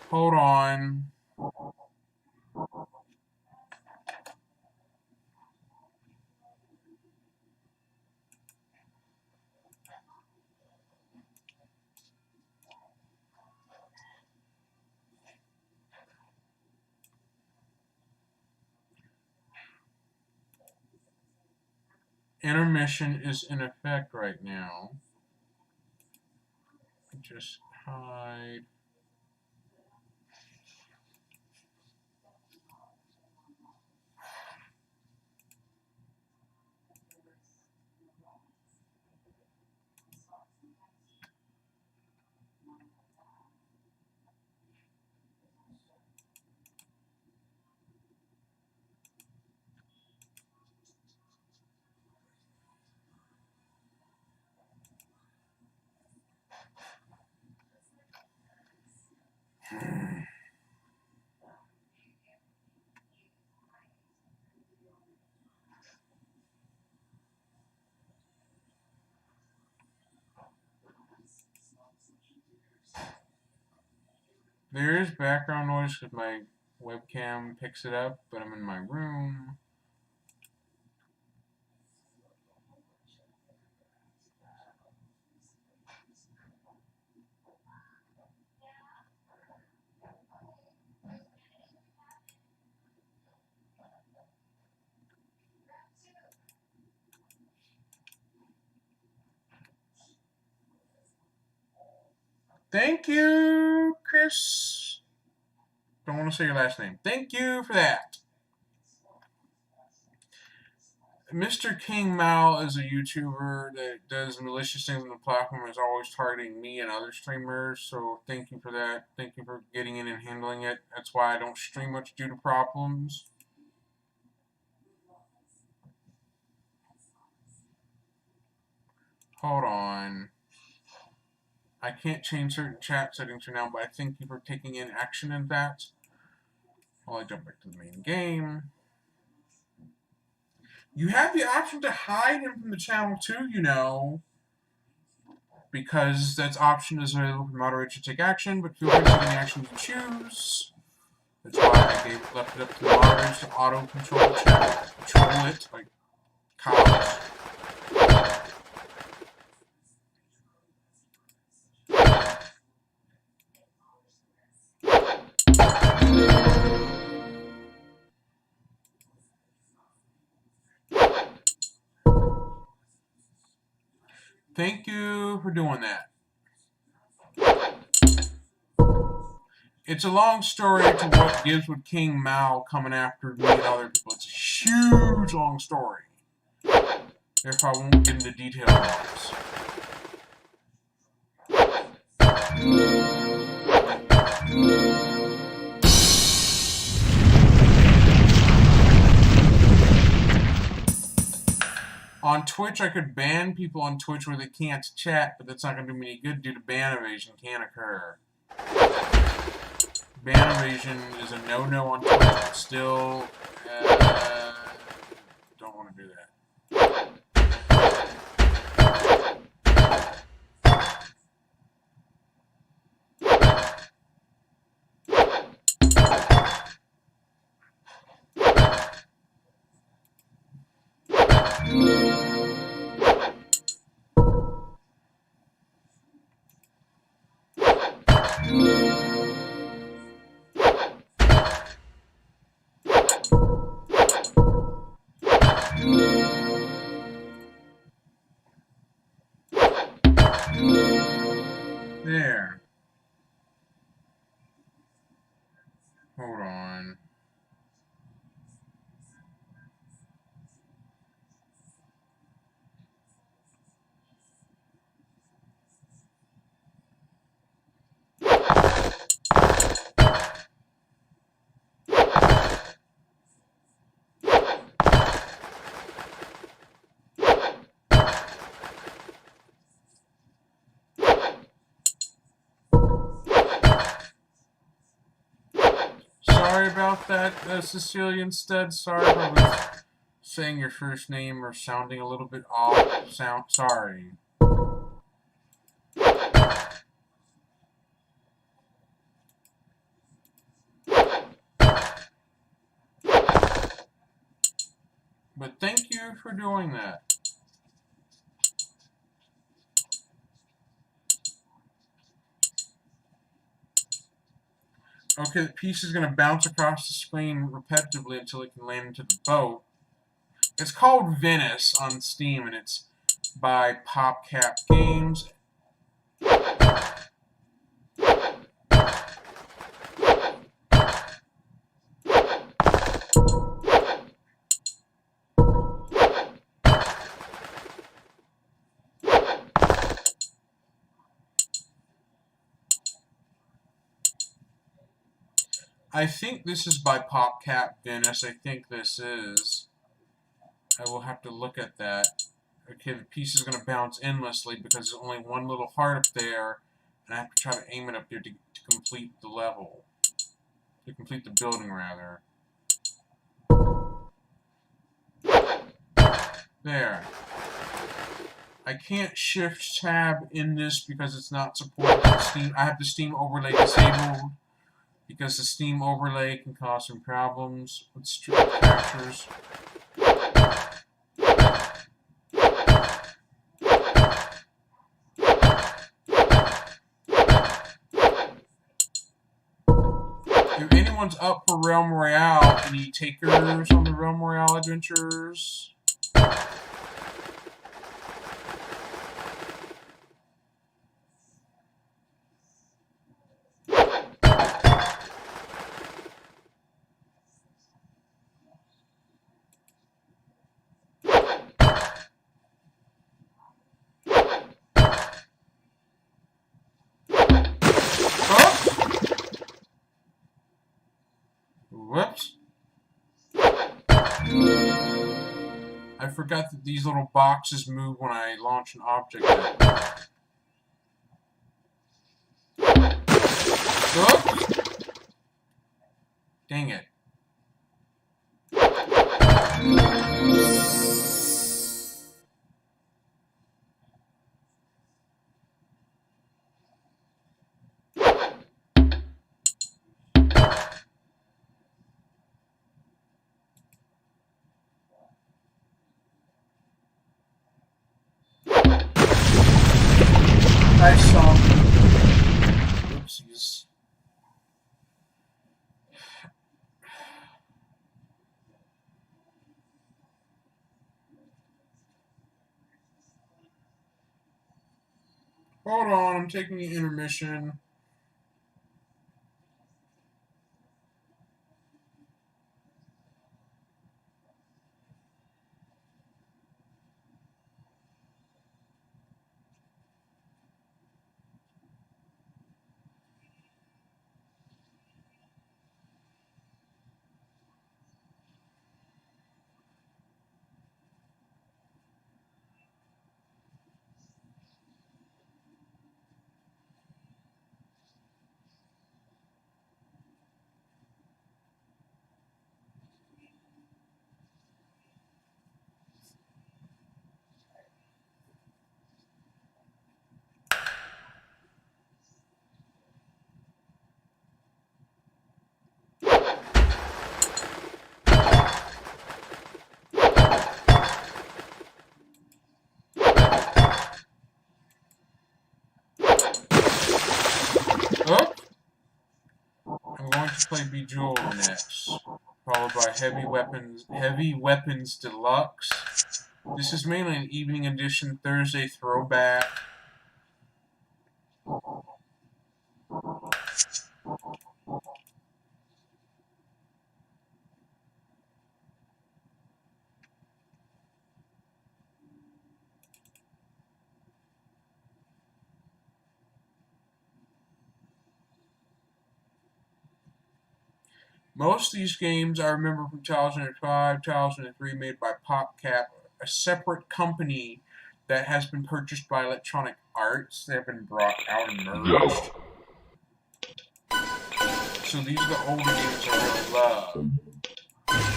Speaker 1: Hold on. Intermission is in effect right now. Just hide. There is background noise because my webcam picks it up, but I'm in my room. Thank you, Chris. Don't want to say your last name. Thank you for that. Mr. King Mal is a YouTuber that does malicious things on the platform, is always targeting me and other streamers, so thank you for that. Thank you for getting in and handling it. That's why I don't stream much due to problems. Hold on. I can't change certain chat settings for now, but I thank you for taking in action in that. While I jump back to the main game. You have the option to hide him from the channel too, you know. Because that option is available for moderators to take action, but feel free to take any action you choose. That's why I left it up to the moderators to auto-control the chat, control it, like cops. Thank you for doing that. It's a long story to what gives with King Mao coming after me and other people. It's a huge long story. Therefore, I won't get into detail on this. On Twitch, I could ban people on Twitch where they can't chat, but that's not going to do me any good due to ban evasion can occur. Ban evasion is a no-no on Twitch, but still, don't want to do that. There. Hold on. Sorry about that, Cecilia, instead. Sorry if I was saying your first name or sounding a little bit off. Sorry. But thank you for doing that. Okay, the piece is going to bounce across the screen repetitively until it can land into the boat. It's called Venice on Steam, and it's by PopCap Games. I think this is by PopCap Venice. I think this is. I will have to look at that. Okay, the piece is going to bounce endlessly because there's only one little heart up there, and I have to try to aim it up there to complete the level. To complete the building, rather. There. I can't shift tab in this because it's not supported by Steam. I have the Steam overlay disabled because the Steam overlay can cause some problems with stream captures. If anyone's up for Realm Royale, any takers on the Realm Royale adventures? Whoops. I forgot that these little boxes move when I launch an object. Oops. Dang it. I saw. Oopsies. Hold on, I'm taking an intermission. play Bejeweled next, followed by Heavy Weapons Deluxe. This is mainly an evening edition Thursday throwback. Most of these games I remember from 2005, 2003, made by PopCap, a separate company that has been purchased by Electronic Arts. They have been brought out and merged. So these are the older games I really love.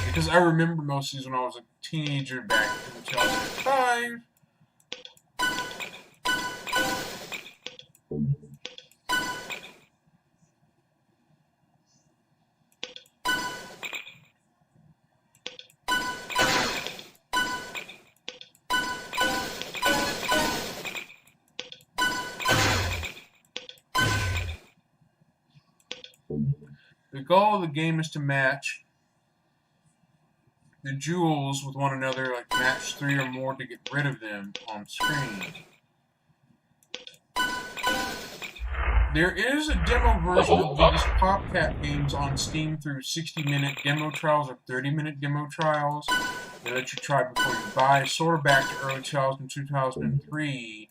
Speaker 1: Because I remember most of these when I was a teenager back in 2005. The goal of the game is to match the jewels with one another, like match 3 or more to get rid of them on screen. There is a demo version of these PopCap games on Steam through 60-minute demo trials or 30-minute demo trials. They let you try before you buy, sort of back to early 2003,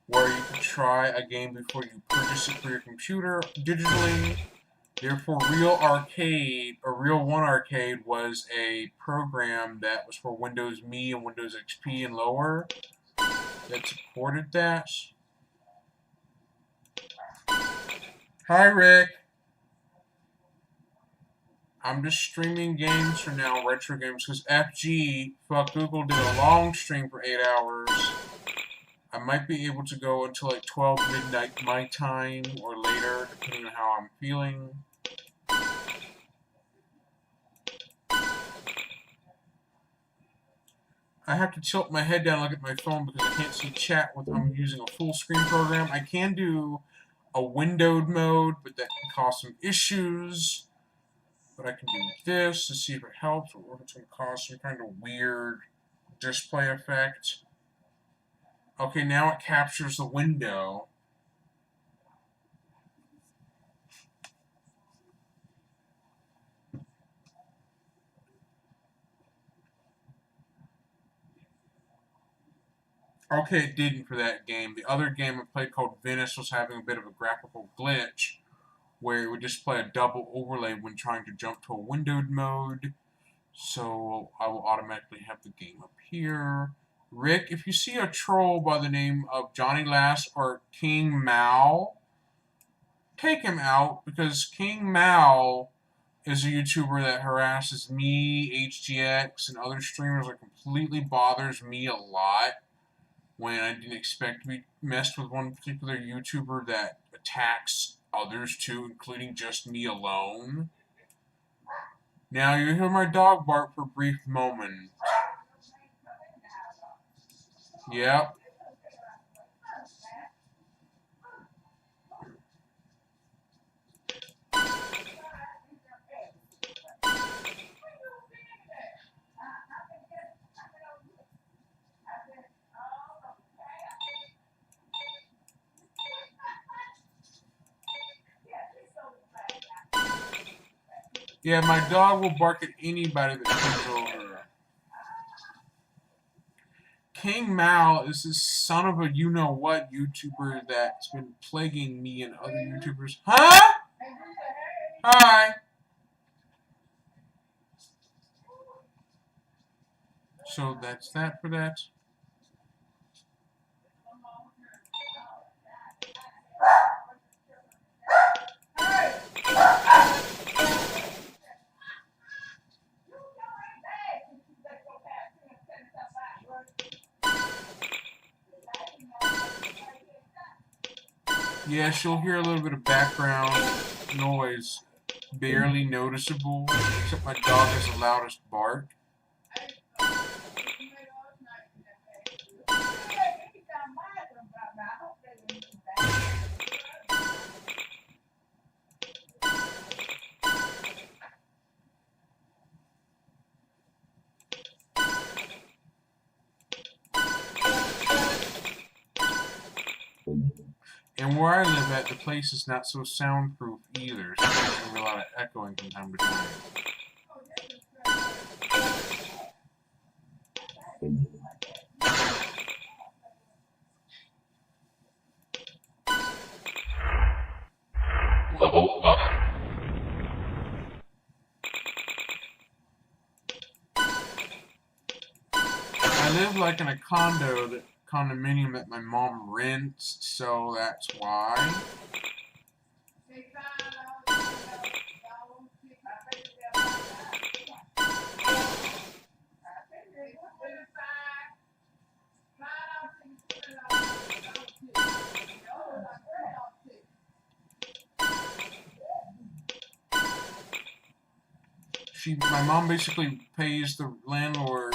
Speaker 1: where you could try a game before you purchase it for your computer digitally. Therefore, Real Arcade, or Real 1 Arcade, was a program that was for Windows Me and Windows XP and lower that supported that. Hi, Rick. I'm just streaming games for now, retro games, because FG, fuck Google, did a long stream for 8 hours. I might be able to go until like 12 midnight my time or later, depending on how I'm feeling. I have to tilt my head down and look at my phone because I can't see chat when I'm using a full screen program. I can do a windowed mode, but that can cause some issues. But I can do this to see if it helps, or if it's going to cause some kind of weird display effect. Okay, now it captures the window. Okay, it didn't for that game. The other game I played called Venice was having a bit of a graphical glitch where it would display a double overlay when trying to jump to a windowed mode. So I will automatically have the game up here. Rick, if you see a troll by the name of Johnny Lass or King Mao, take him out, because King Mao is a YouTuber that harasses me, HGX, and other streamers. That completely bothers me a lot when I didn't expect to be messed with one particular YouTuber that attacks others too, including just me alone. Now you hear my dog bark for a brief moment. Yep. Yeah, my dog will bark at anybody that comes over. King Mao is this son of a you-know-what YouTuber that's been plaguing me and other YouTubers. Huh? Hi. So that's that for that. Yes, you'll hear a little bit of background noise, barely noticeable, except my dog has the loudest bark. And where I live at, the place is not so soundproof either, so there's going to be a lot of echoing from time to time.
Speaker 2: Level up.
Speaker 1: I live like in a condominium that my mom rents, so that's why. My mom basically pays the landlord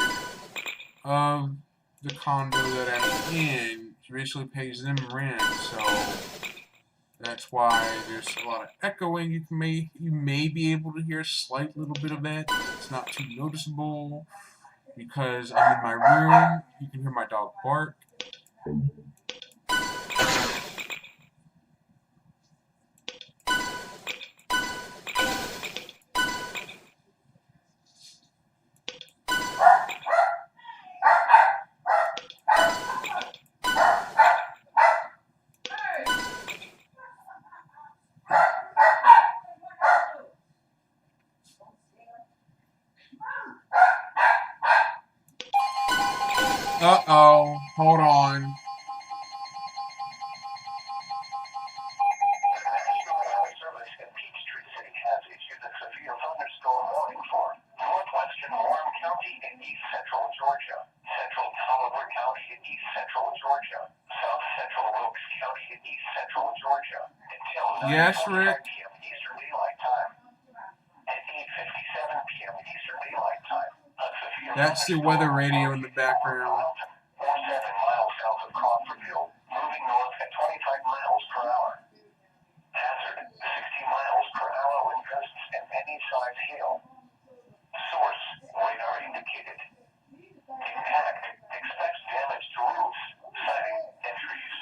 Speaker 1: of the condo that I'm in. She basically pays them rent, so that's why there's a lot of echoing. You may be able to hear a slight little bit of that. It's not too noticeable because I'm in my room. You can hear my dog bark. Uh-oh, hold on.
Speaker 3: The National Weather Service in Peachtree City has issued a severe thunderstorm warning for northwestern Warren County in east central Georgia, central Oliver County in east central Georgia, south central Wilkes County in east central Georgia, until 9:45 p.m. Eastern Daylight Time. At 8:57 p.m. Eastern Daylight Time, a severe
Speaker 1: That's the weather radio in the background.
Speaker 3: 47 miles south of Crawfordville, moving north at 25 miles per hour. Hazard, 60 miles per hour wind gusts and any size hail. Source, radar indicated. Impact, expects damage to roofs, siding, and trees.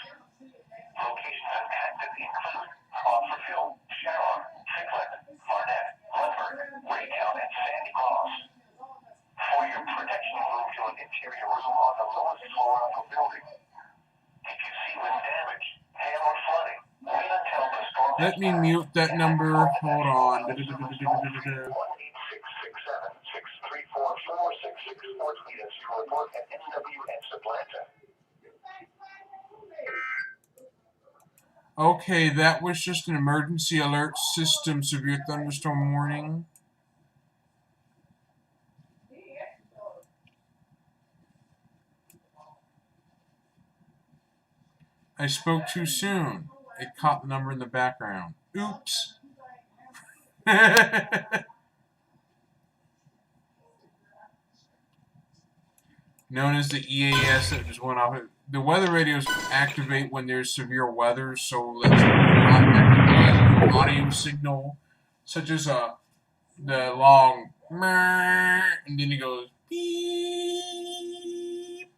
Speaker 3: Locations impacted include Crawfordville, Sharon, Ficklin, Barnett, Glenburg, Raytown, and Sandy Cross. For your protection, move to an interior room on the lowest floor of a building. If you see wind damage, hail, or flooding, wait until the storm.
Speaker 1: Let me mute that number. Hold on.
Speaker 3: 1-866-7-634-4664. Tweet us your report at NWS Atlanta.
Speaker 1: Okay, that was just an emergency alert system severe thunderstorm warning. I spoke too soon. It caught the number in the background. Oops. Known as the EAS that just went off. The weather radios activate when there's severe weather, so let's an audio signal, such as the long and then it goes beep,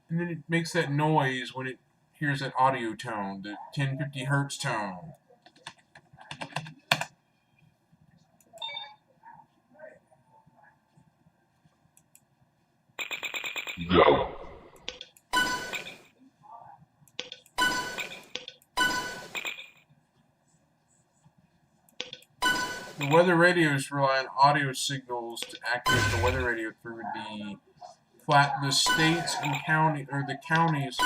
Speaker 1: and then it makes that noise when it hears that audio tone, the 1050 hertz tone.
Speaker 2: Go.
Speaker 1: The weather radios rely on audio signals to activate the weather radio through the states and the counties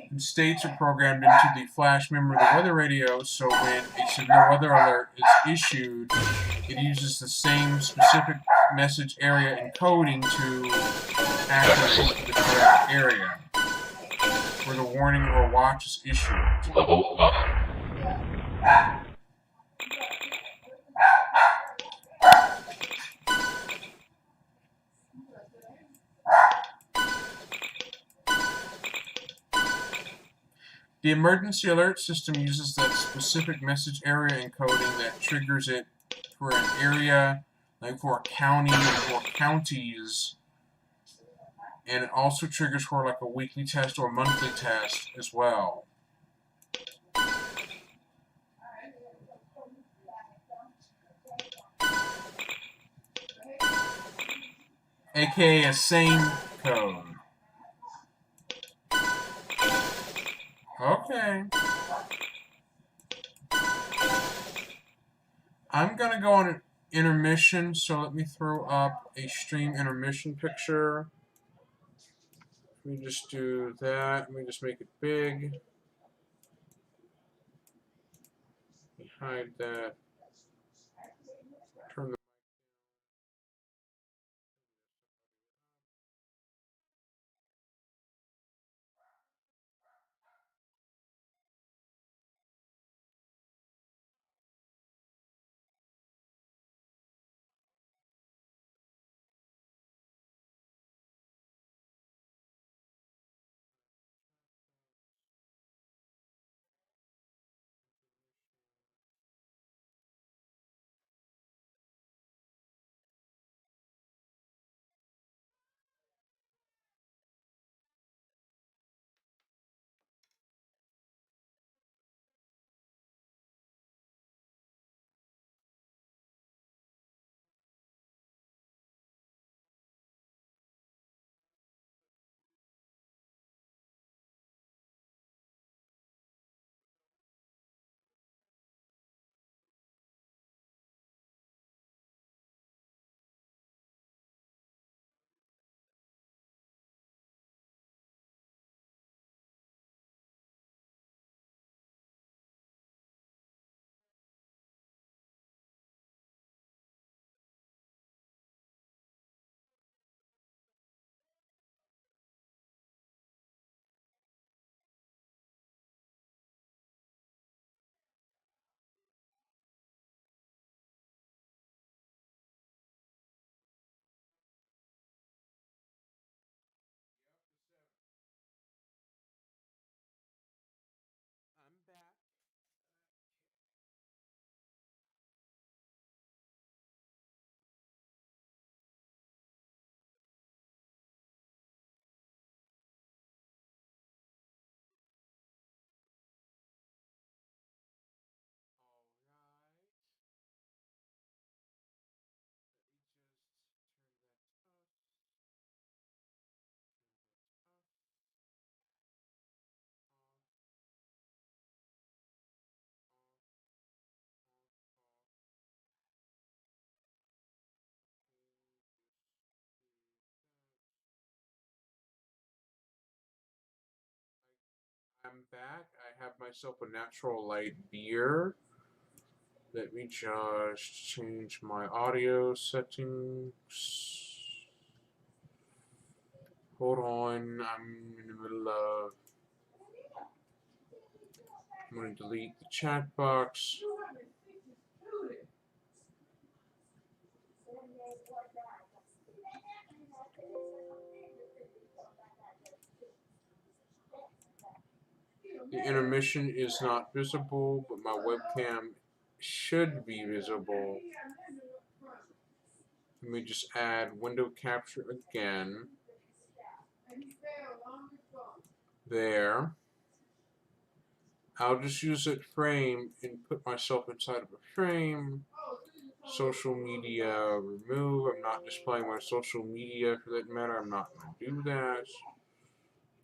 Speaker 1: and states are programmed into the flash memory of the weather radio, so when a severe weather alert is issued, it uses the same specific message area encoding to activate the correct area where the warning or watch is issued.
Speaker 2: Level up.
Speaker 1: The emergency alert system uses that specific message area encoding that triggers it for an area, like for a county or counties, and it also triggers for like a weekly test or a monthly test as well. aka a sane code. Okay. I'm gonna go on an intermission, so let me throw up a stream intermission picture. Let me just do that. Let me just make it big. Hide that. Turn the I'm back. I'm back. I have myself a natural light beer. Let me just change my audio settings. Hold on, I'm in the middle of. I'm going to delete the chat box. The intermission is not visible, but my webcam should be visible. Let me just add window capture again. There. I'll just use that frame and put myself inside of a frame. Social media remove. I'm not displaying my social media for that matter. I'm not going to do that.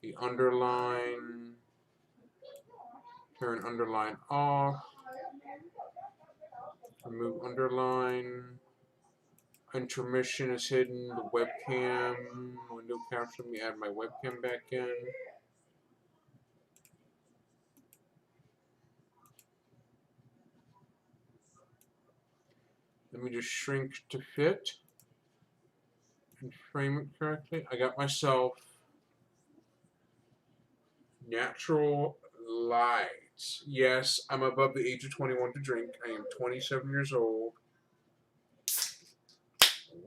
Speaker 1: The underline. Turn underline off. Remove underline. Intermission is hidden. The webcam. Window capture. Let me add my webcam back in. Let me just shrink to fit and frame it correctly. I got myself natural light. Yes, I'm above the age of 21 to drink. I am 27 years old.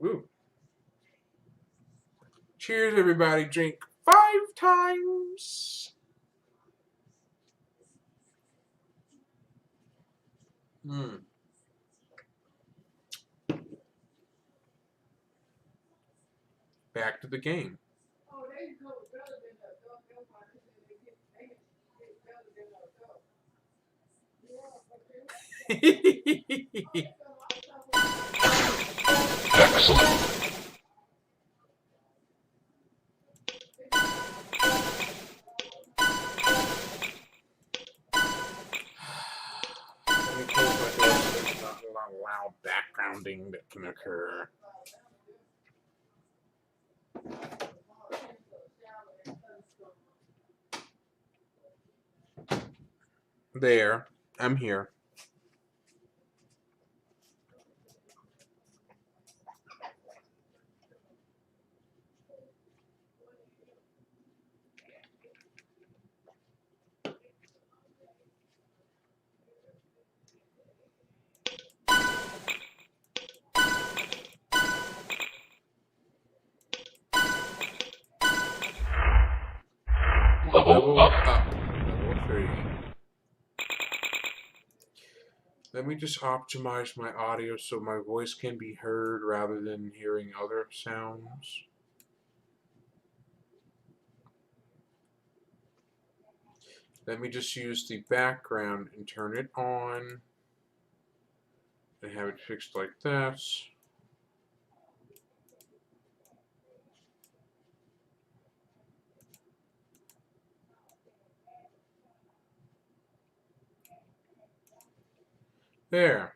Speaker 1: Woo. Cheers, everybody. Drink 5 times. Back to the game.
Speaker 2: Excellent.
Speaker 1: sounding that can occur. There, I'm here.
Speaker 2: Level up.
Speaker 1: Level 3. Let me just optimize my audio so my voice can be heard rather than hearing other sounds. Let me just use the background and turn it on and have it fixed like that. There.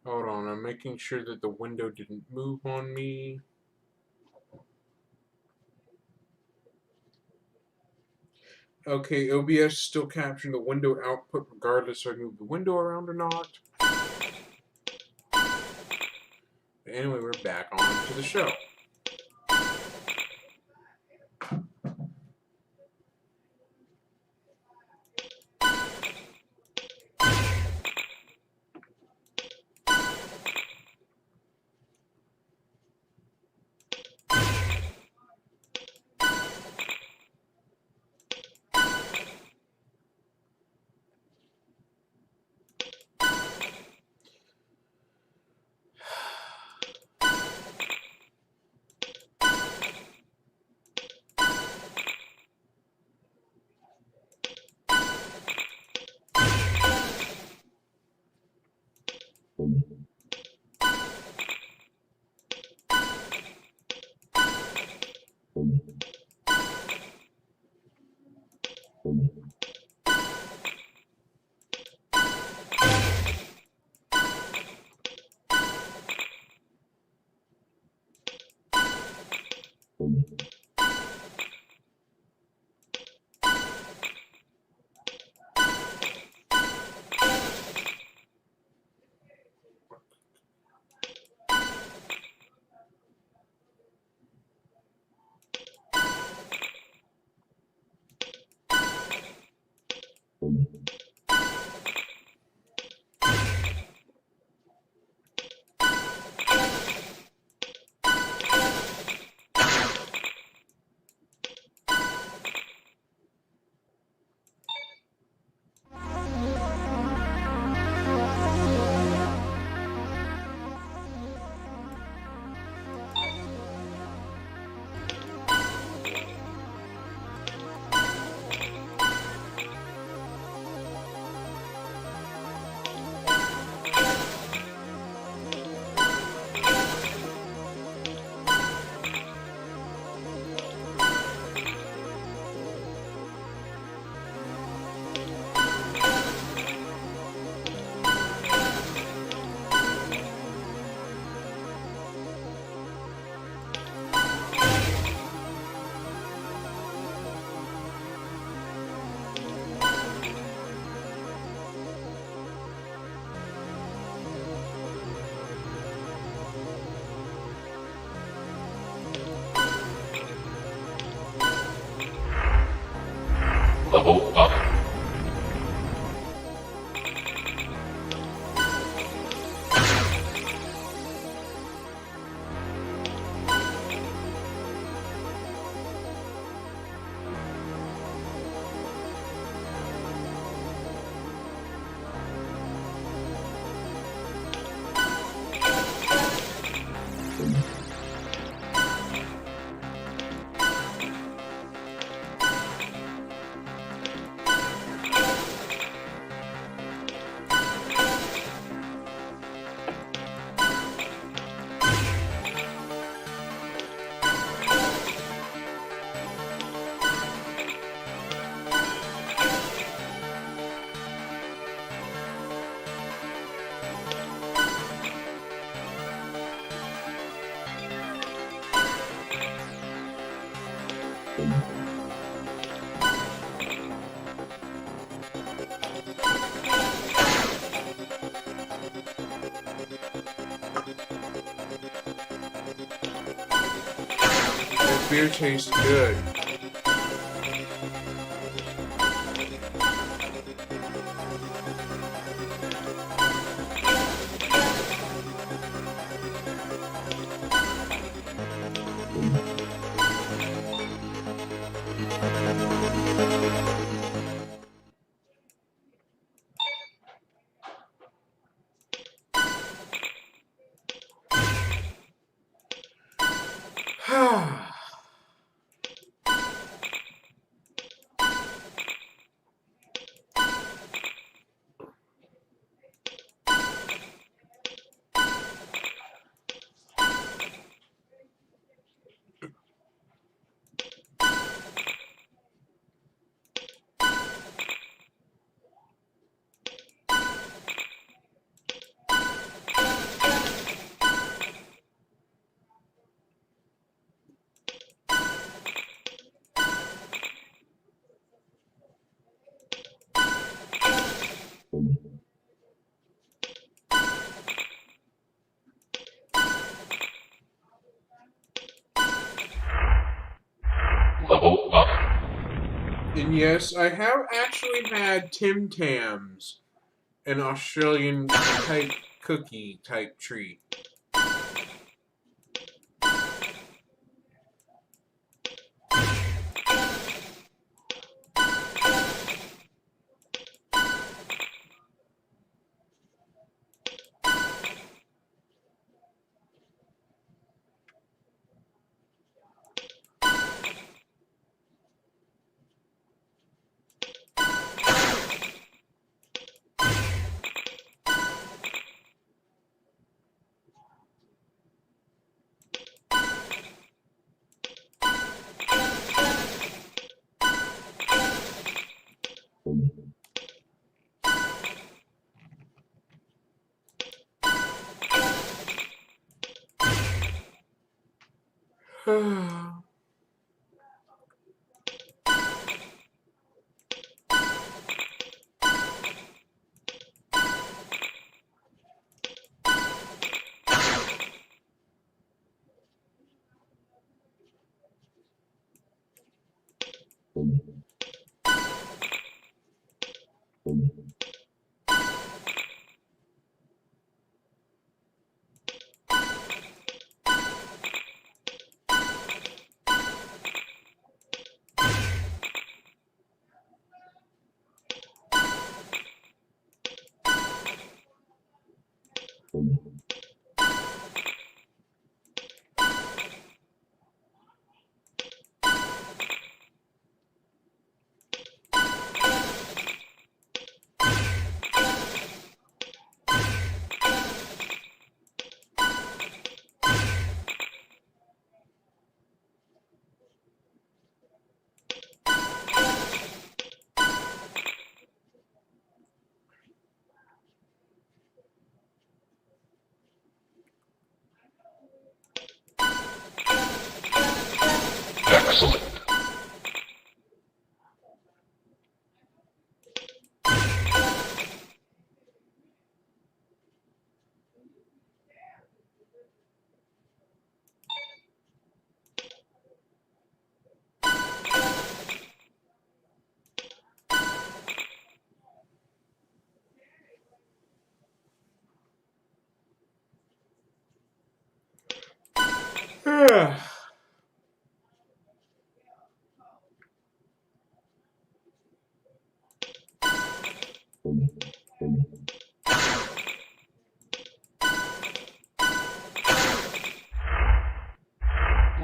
Speaker 1: Hold on, I'm making sure that the window didn't move on me. Okay, OBS is still capturing the window output regardless if I move the window around or not. Anyway, we're back on to the show.
Speaker 2: Level up.
Speaker 1: This beer tastes good.
Speaker 2: Level up.
Speaker 1: And yes, I have actually had Tim Tams, an Australian type cookie type treat.
Speaker 2: Excellent.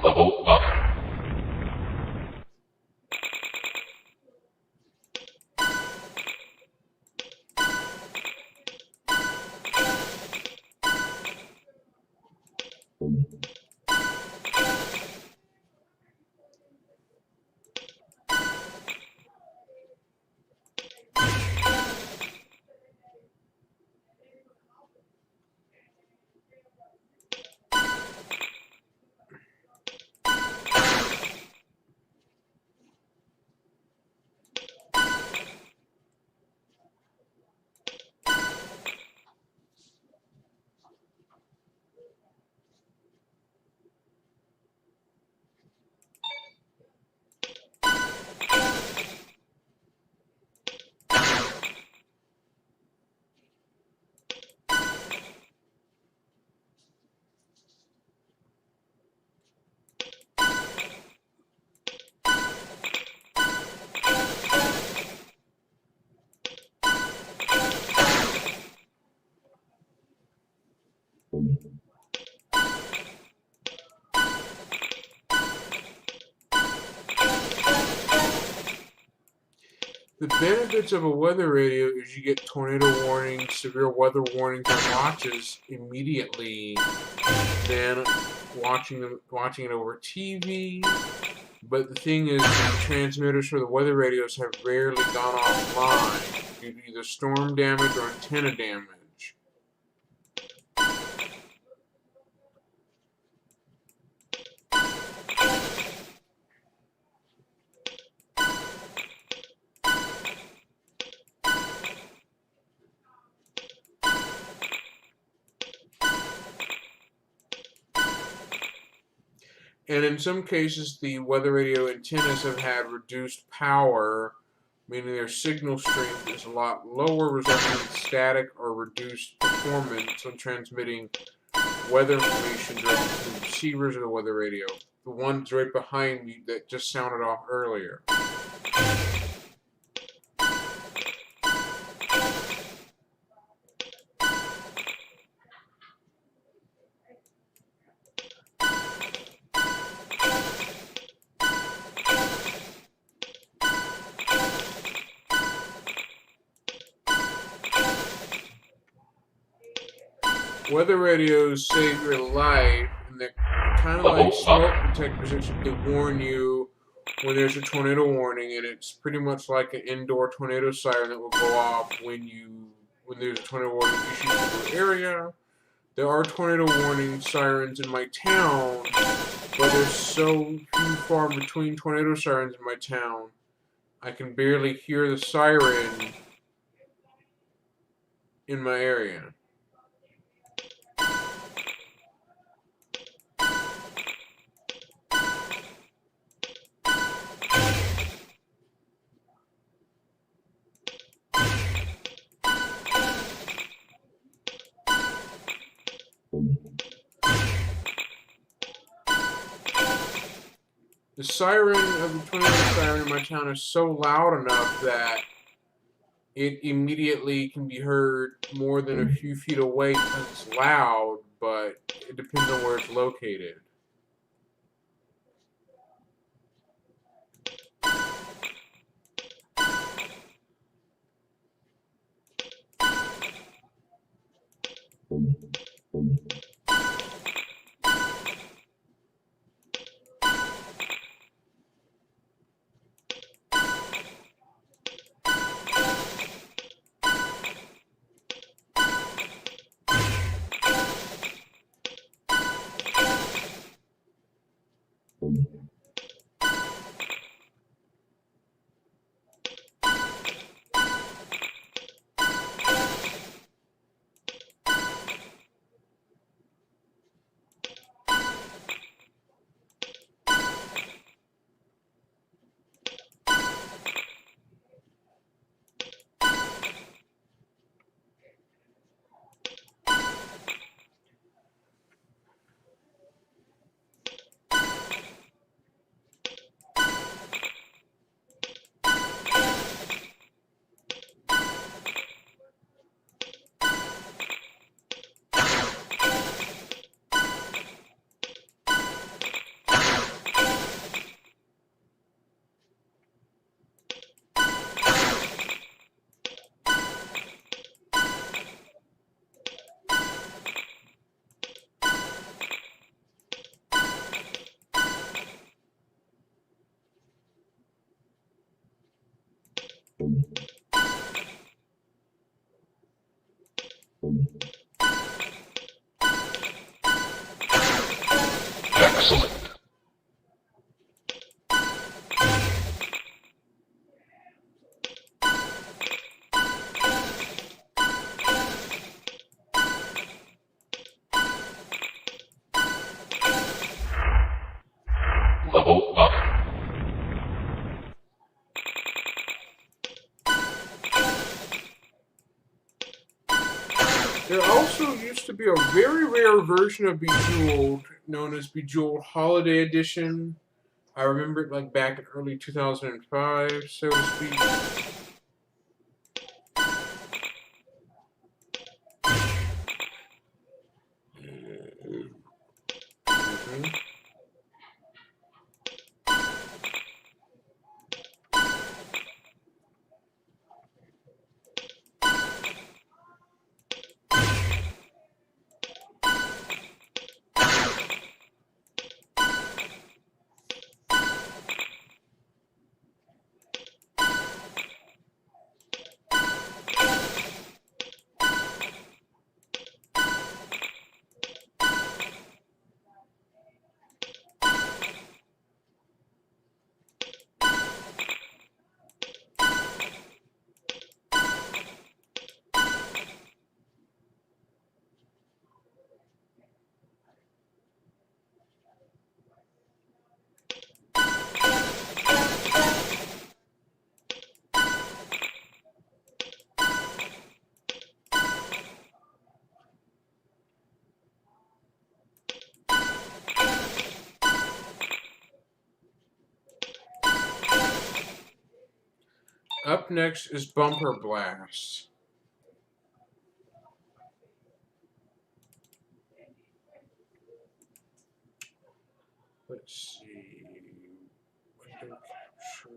Speaker 2: Level up.
Speaker 1: The benefits of a weather radio is you get tornado warnings, severe weather warnings, and watches immediately than watching it over TV. But the thing is, the transmitters for the weather radios have rarely gone offline due to either storm damage or antenna damage. And in some cases, the weather radio antennas have had reduced power, meaning their signal strength is a lot lower, resulting in static or reduced performance when transmitting weather information directly to the receivers of the weather radio. The ones right behind me that just sounded off earlier. Weather radios save your life, and they're kind of like smoke detectors. They warn you when there's a tornado warning, and it's pretty much like an indoor tornado siren that will go off when there's a tornado warning issued in your area. There are tornado warning sirens in my town, but there's so few far between tornado sirens in my town, I can barely hear the siren in my area. The siren of the tornado siren in my town is so loud enough that it immediately can be heard more than a few feet away because it's loud, but it depends on where it's located.
Speaker 2: Excellent. Level up.
Speaker 1: There also used to be a very rare version of Bejeweled known as Bejeweled Holiday Edition. I remember it like back in early 2005, so to speak. Up next is Bumper Blast. Let's see. Window capture.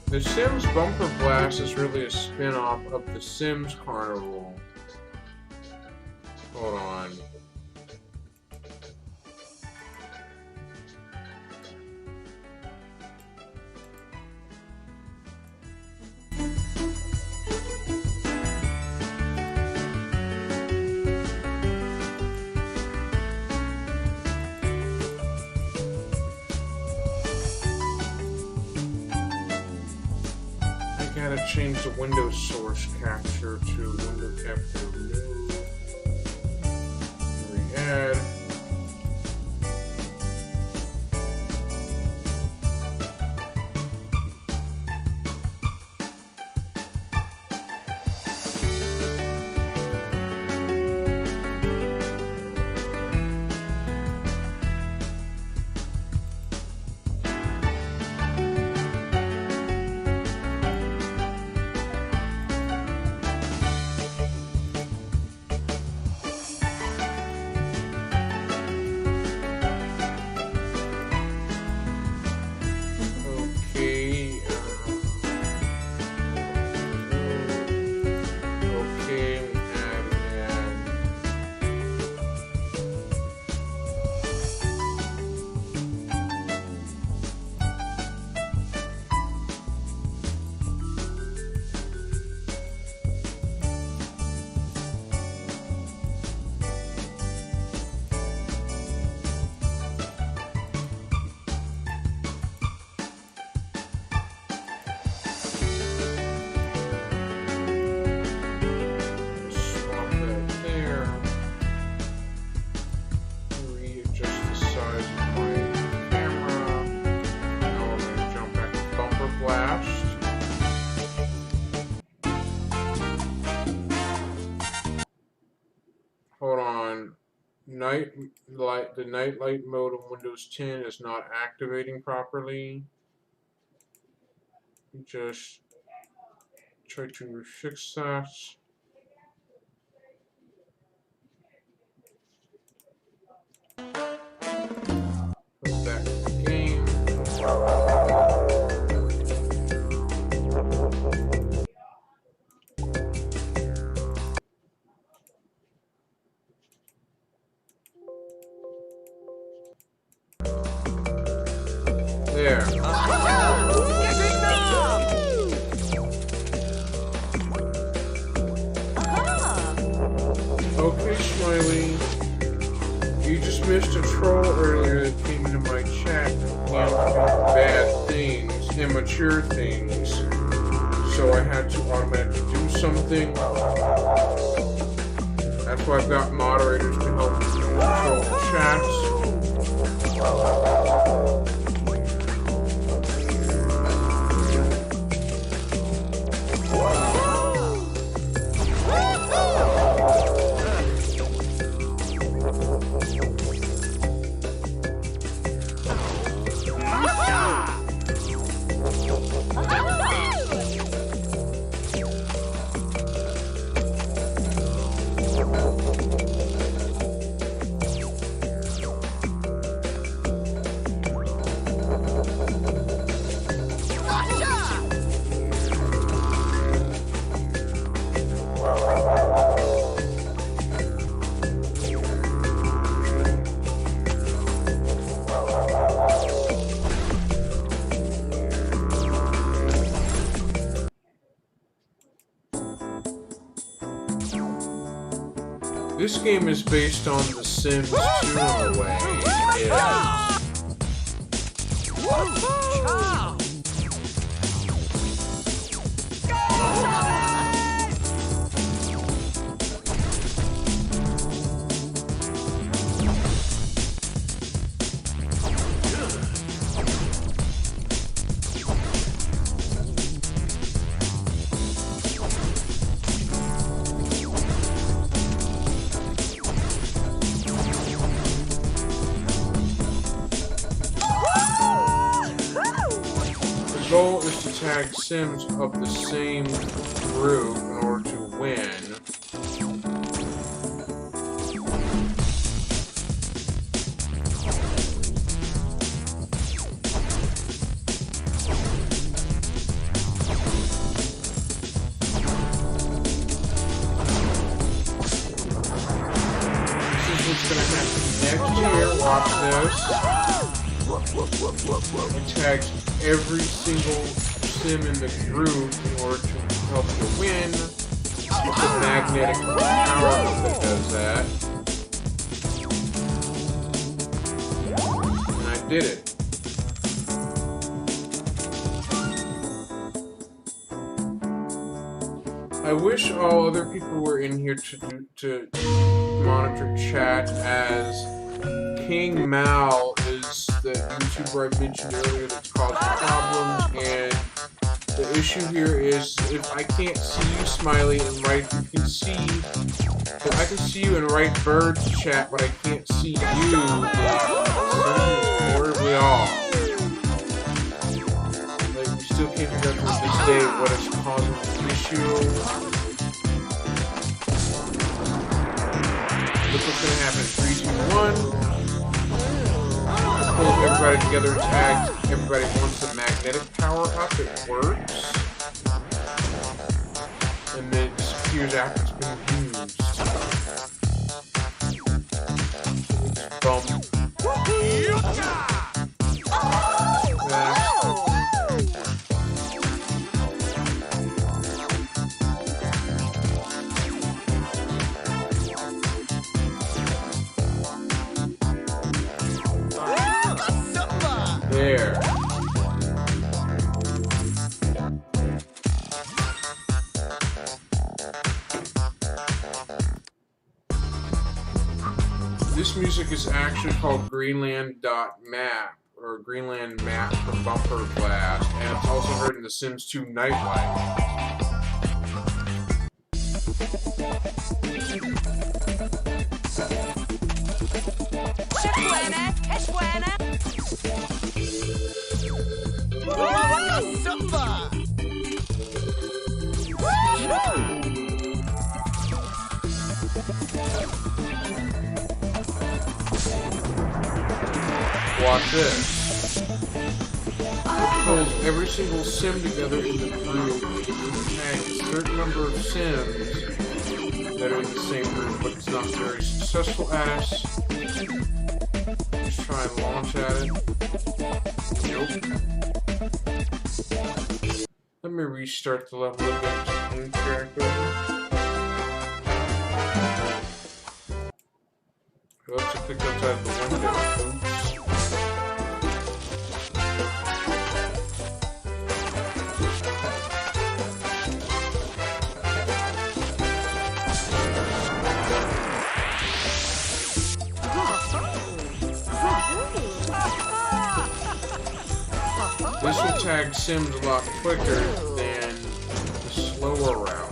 Speaker 1: The Sims Bumper Blast is really a spin-off of the Sims Carnival. Hold on. Gotta change the Windows source capture to window capture remove. Re-add. Hold on. The night light mode of Windows 10 is not activating properly. Just try to fix that. Put that in the game. There. Okay, Smiley. You just missed a troll earlier that came into my chat about bad things, immature things. So I had to automatically do something. That's why I've got moderators to help control chats. This game is based on The Sims 2 in a way. It is. The goal is to tag Sims of the same group in order to win. This is what's gonna happen next year. Watch this. It tags every single sim in the group in order to help you win. It's a magnetic power that does that. And I did it. I wish all other people were in here to monitor chat, as King Mal is the YouTuber I mentioned earlier that's causing problems, and the issue here is if I can't see you, Smiley, and write, you can see, if I can see you and write birds chat, but I can't see you, something's horribly off. Like, we still can't figure out to this day what is causing the issue. Look what's gonna happen. 3, 2, 1. Pulls everybody together and tags. Everybody wants the magnetic power up. It works. And then it disappears after it's been used. Bump. There. This music is actually called Greenland.map, or Greenland Map from Bumper Blast, and it's also heard in The Sims 2 Nightlife. Watch this. It pulls every single sim together in the group. It can tag a certain number of sims that are in the same group, but it's not very successful at us. Just try and launch at it. Nope. Let me restart the level again. Let's click outside the window. Oops. This will tag sims a lot quicker than the slower route.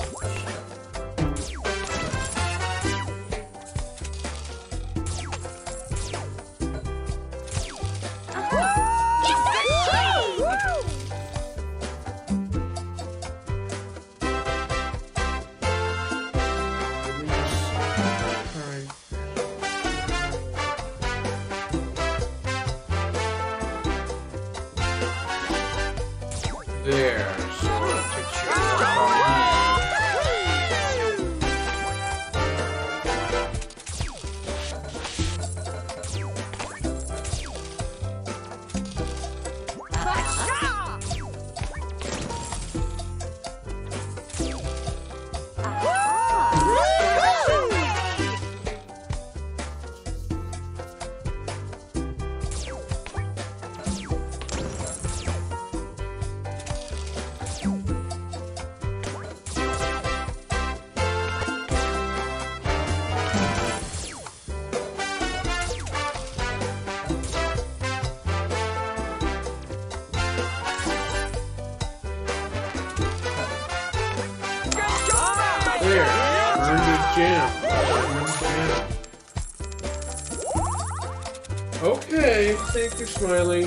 Speaker 1: There, so that takes you there. Earned a gem. Okay, thank you, Smiley.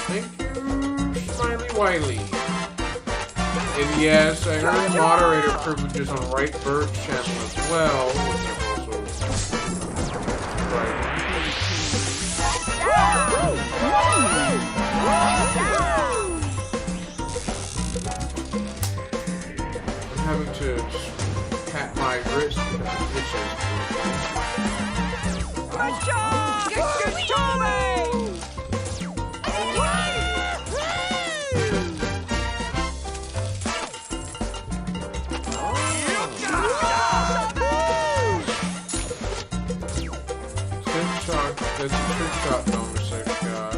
Speaker 1: Thank you, Smiley Wiley. And yes, I earned moderator privileges on Right Bird channel as well, which I've also tried. I'm having to pat my wrist because it itches.
Speaker 4: Good job! Good job!
Speaker 1: That's a trick shot bonus I've got.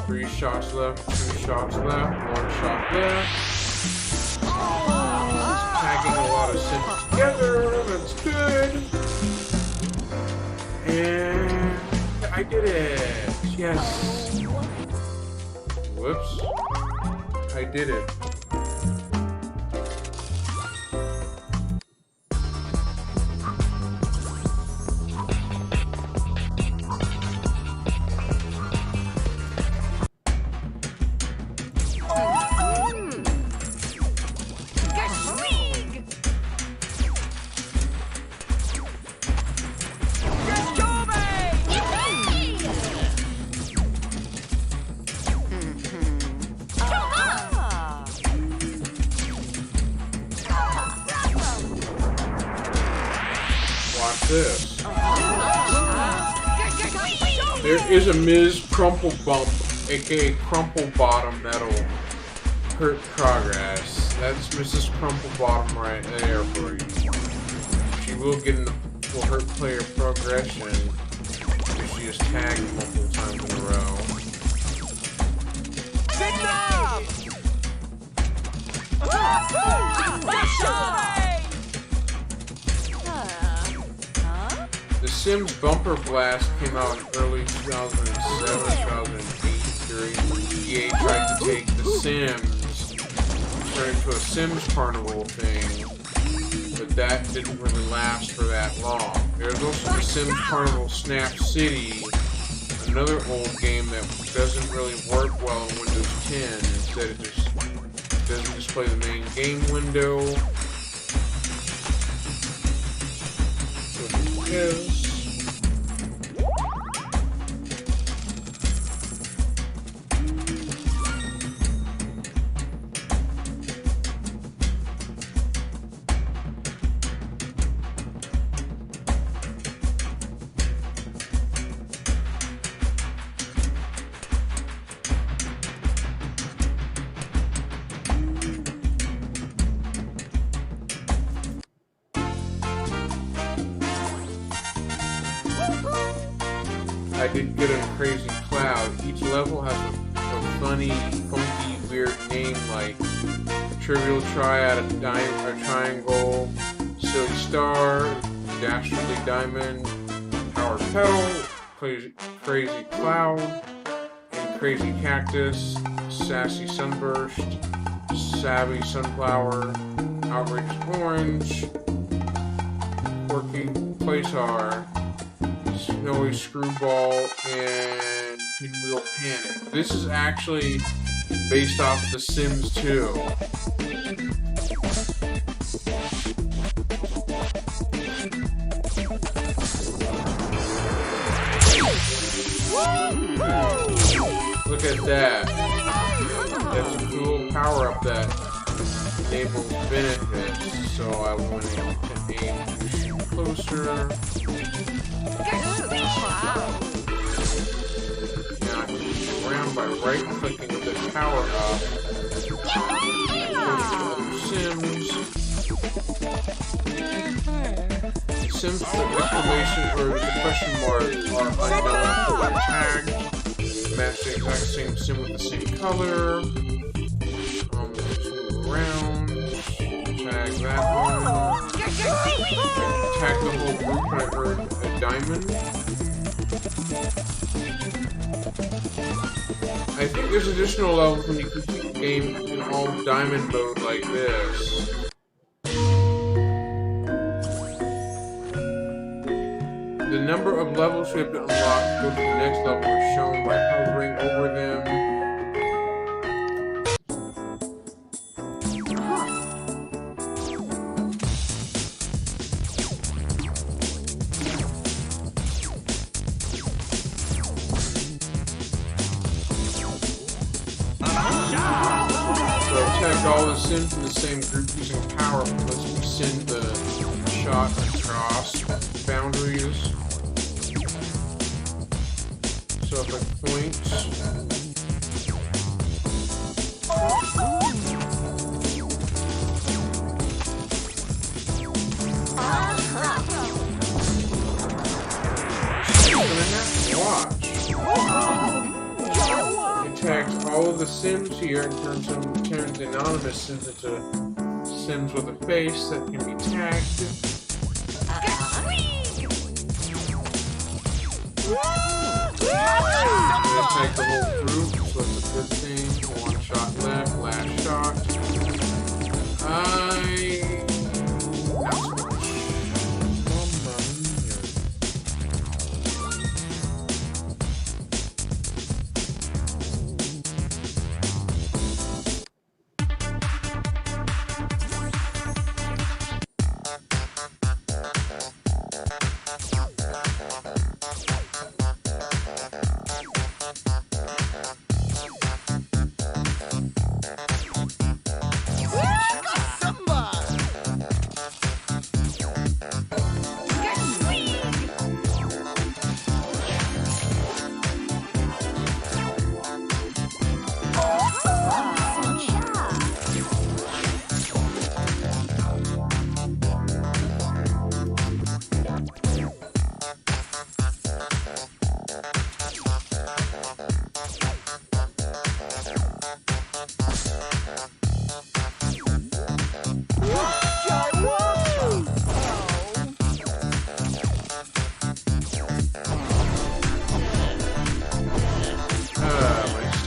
Speaker 1: Three shots left, 2 shots left, 1 shot left. It's tagging a lot of sims together, that's good. And I did it! Yes! Whoops. I did it. This. There is a Ms. Crumple Bump, aka Crumple Bottom, that'll hurt progress. That's Mrs. Crumple Bottom right there for you. She will get in the will hurt player progression if she is tagged multiple times in a row.
Speaker 4: Good job!
Speaker 1: The Sims Bumper Blast came out in early 2007-2008 during EA tried to take The Sims, turn into a Sims Carnival thing, but that didn't really last for that long. There's also The Sims Carnival Snap City, another old game that doesn't really work well in Windows 10. Instead, it just doesn't display the main game window. Yes. I did get a crazy cloud. Each level has a funny, funky, weird name like Trivial Triad, a Triangle, Silly Star, Dastardly Diamond, Power Pedal, Crazy Cloud, and Crazy Cactus, Sassy Sunburst, Savvy Sunflower, Outrageous Orange, Quirky Quasar, Snowy Screwball, and Pinwheel Panic. This is actually based off The Sims 2. Look at that. That's a cool power-up that enables benefits. So I want to aim closer. Now I can move around by right-clicking the power-up. Sims. Sims with the exclamation or the question mark are unknown, so they're tagged. Match the exact same sim with the same color. Just move around. Tag that one. Tag the whole group when I heard a diamond. I think there's additional levels when you complete the game in all diamond mode like this. The number of levels we have to unlock to go to the next level is shown by hovering over them. So tag all the Sims in the same group using power lets me send the shot across boundaries. So if I point, watch. It tags all of the Sims here and turns the anonymous Sims into Sims with a face that can be tagged. Take the whole group, so it's a good thing. One shot left, last shot.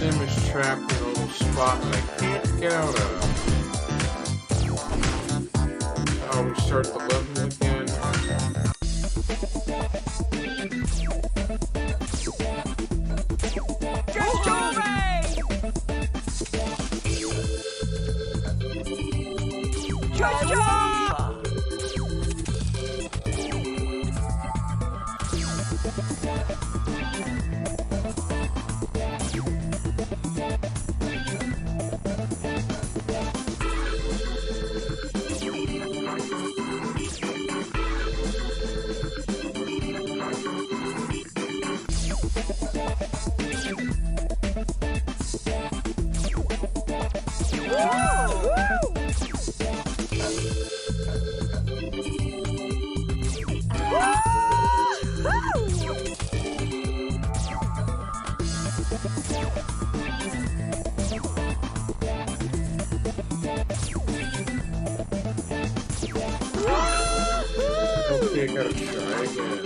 Speaker 1: Sim is trapped in a little spot that I can't get out of. I'll restart the level again. Okay, gotta try again.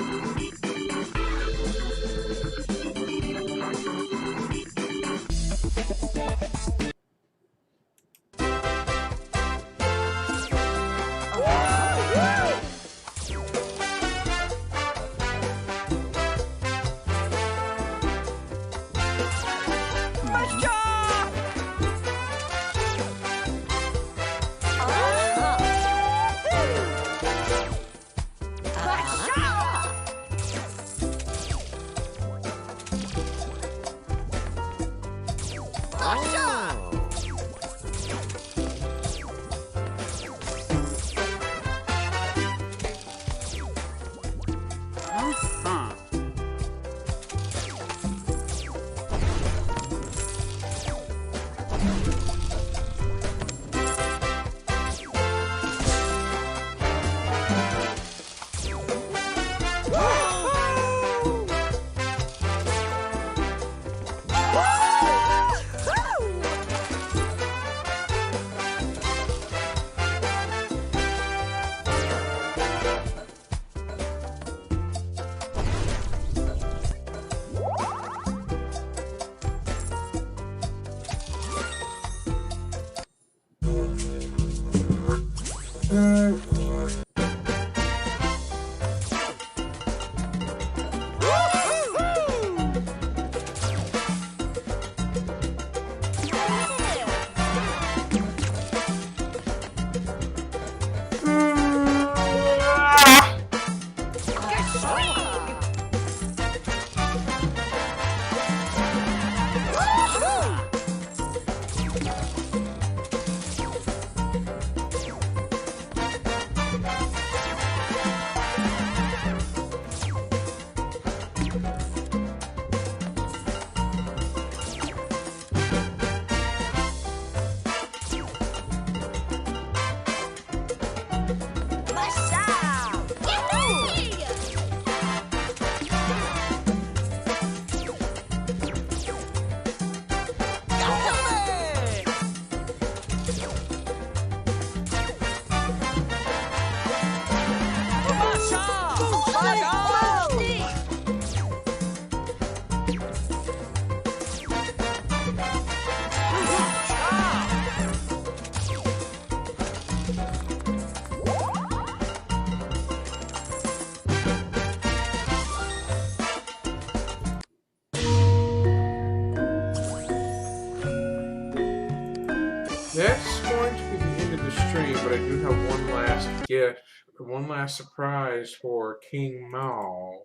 Speaker 1: That's going to be the end of the stream, but I do have one last gift, one last surprise for King Mao.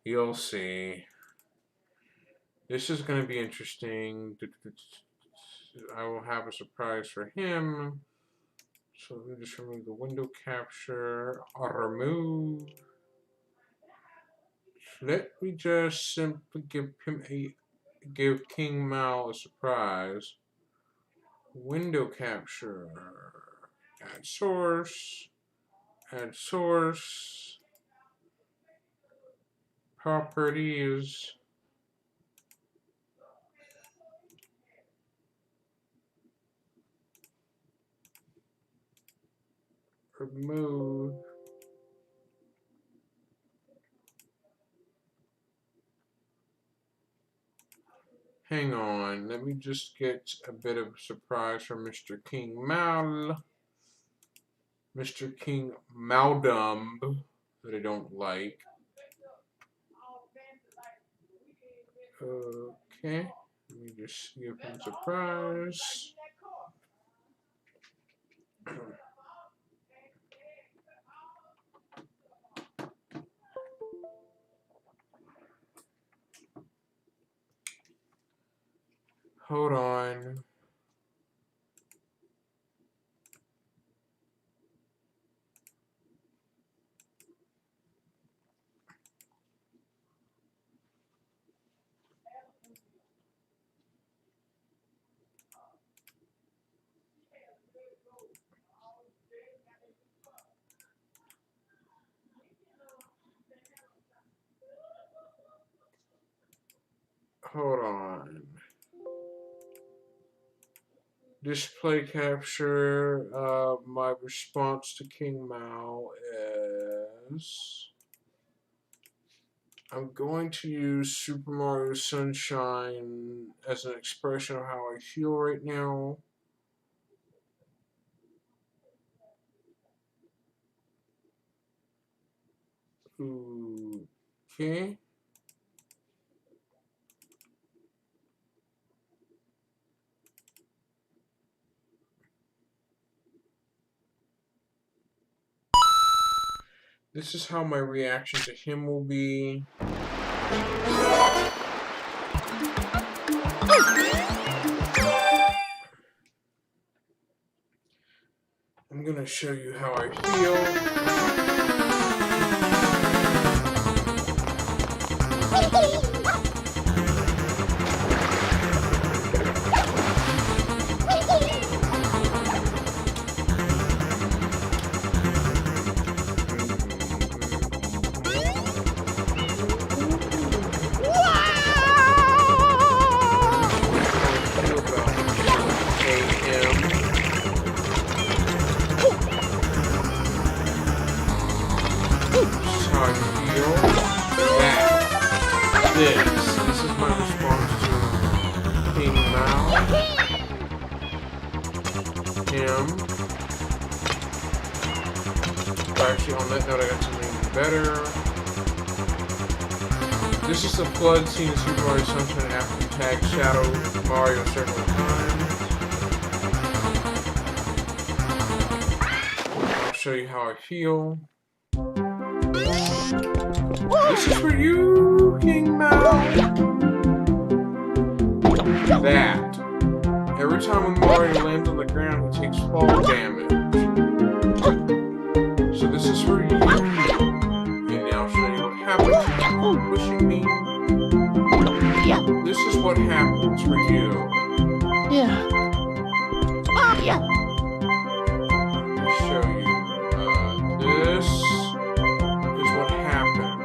Speaker 1: You'll see. This is going to be interesting. I will have a surprise for him. So let me just remove the window capture. Remove. Let me just simply give King Mao a surprise. Window capture. Add source. Add source. Properties. Remove. Hang on, let me just get a bit of a surprise from Mr. King Mal. Mr. King Maldumb, that I don't like. Okay, let me just give him a surprise. Hold on. Hold on. Display capture. My response to King Mao is I'm going to use Super Mario Sunshine as an expression of how I feel right now. Okay. This is how my reaction to him will be. I'm gonna show you how I feel. This is my response to King Mao. Him. Actually, on that note, I got something better. This is the flood scene in Super Mario Sunshine after you tag Shadow Mario several times. I'll show you how I feel. This is for you, King Mal. That. Every time when Mario lands on the ground, he takes fall damage. So this is for you. And now I'll show you what happens when you're pushing me. This is what happens for you. Let me show you. This is what happens.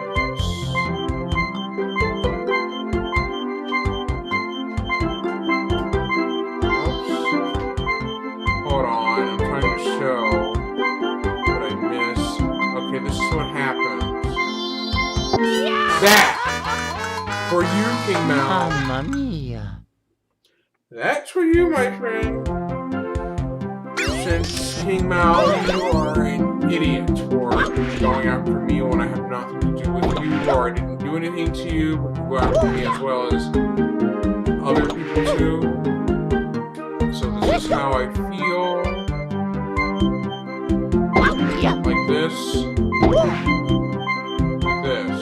Speaker 1: Oops. Hold on, I'm trying to show what I missed. Okay, this is what happens. That! For you, King Mal.
Speaker 5: Mamma mia.
Speaker 1: That's for you, my friend. Since King Mal, you are an idiot for going after me when I have nothing to do with you, or I didn't do anything to you, but you go after me as well as other people too. So this is how I feel. Like this. Like this.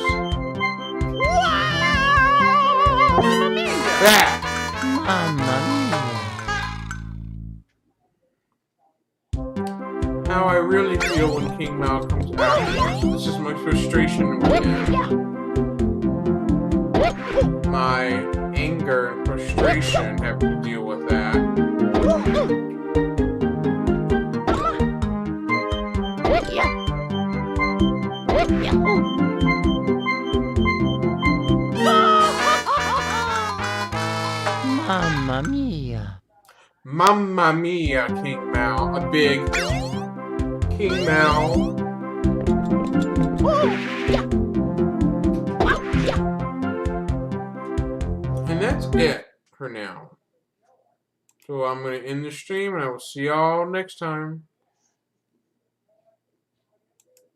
Speaker 1: That!
Speaker 5: Mamma mia.
Speaker 1: How I really feel when King Mal comes after me. This is my frustration with him. My anger and frustration have to deal with that.
Speaker 5: Mamma mia.
Speaker 1: Mamma mia, King Mal. A big King Mal. And that's it for now. So I'm going to end the stream and I will see y'all next time.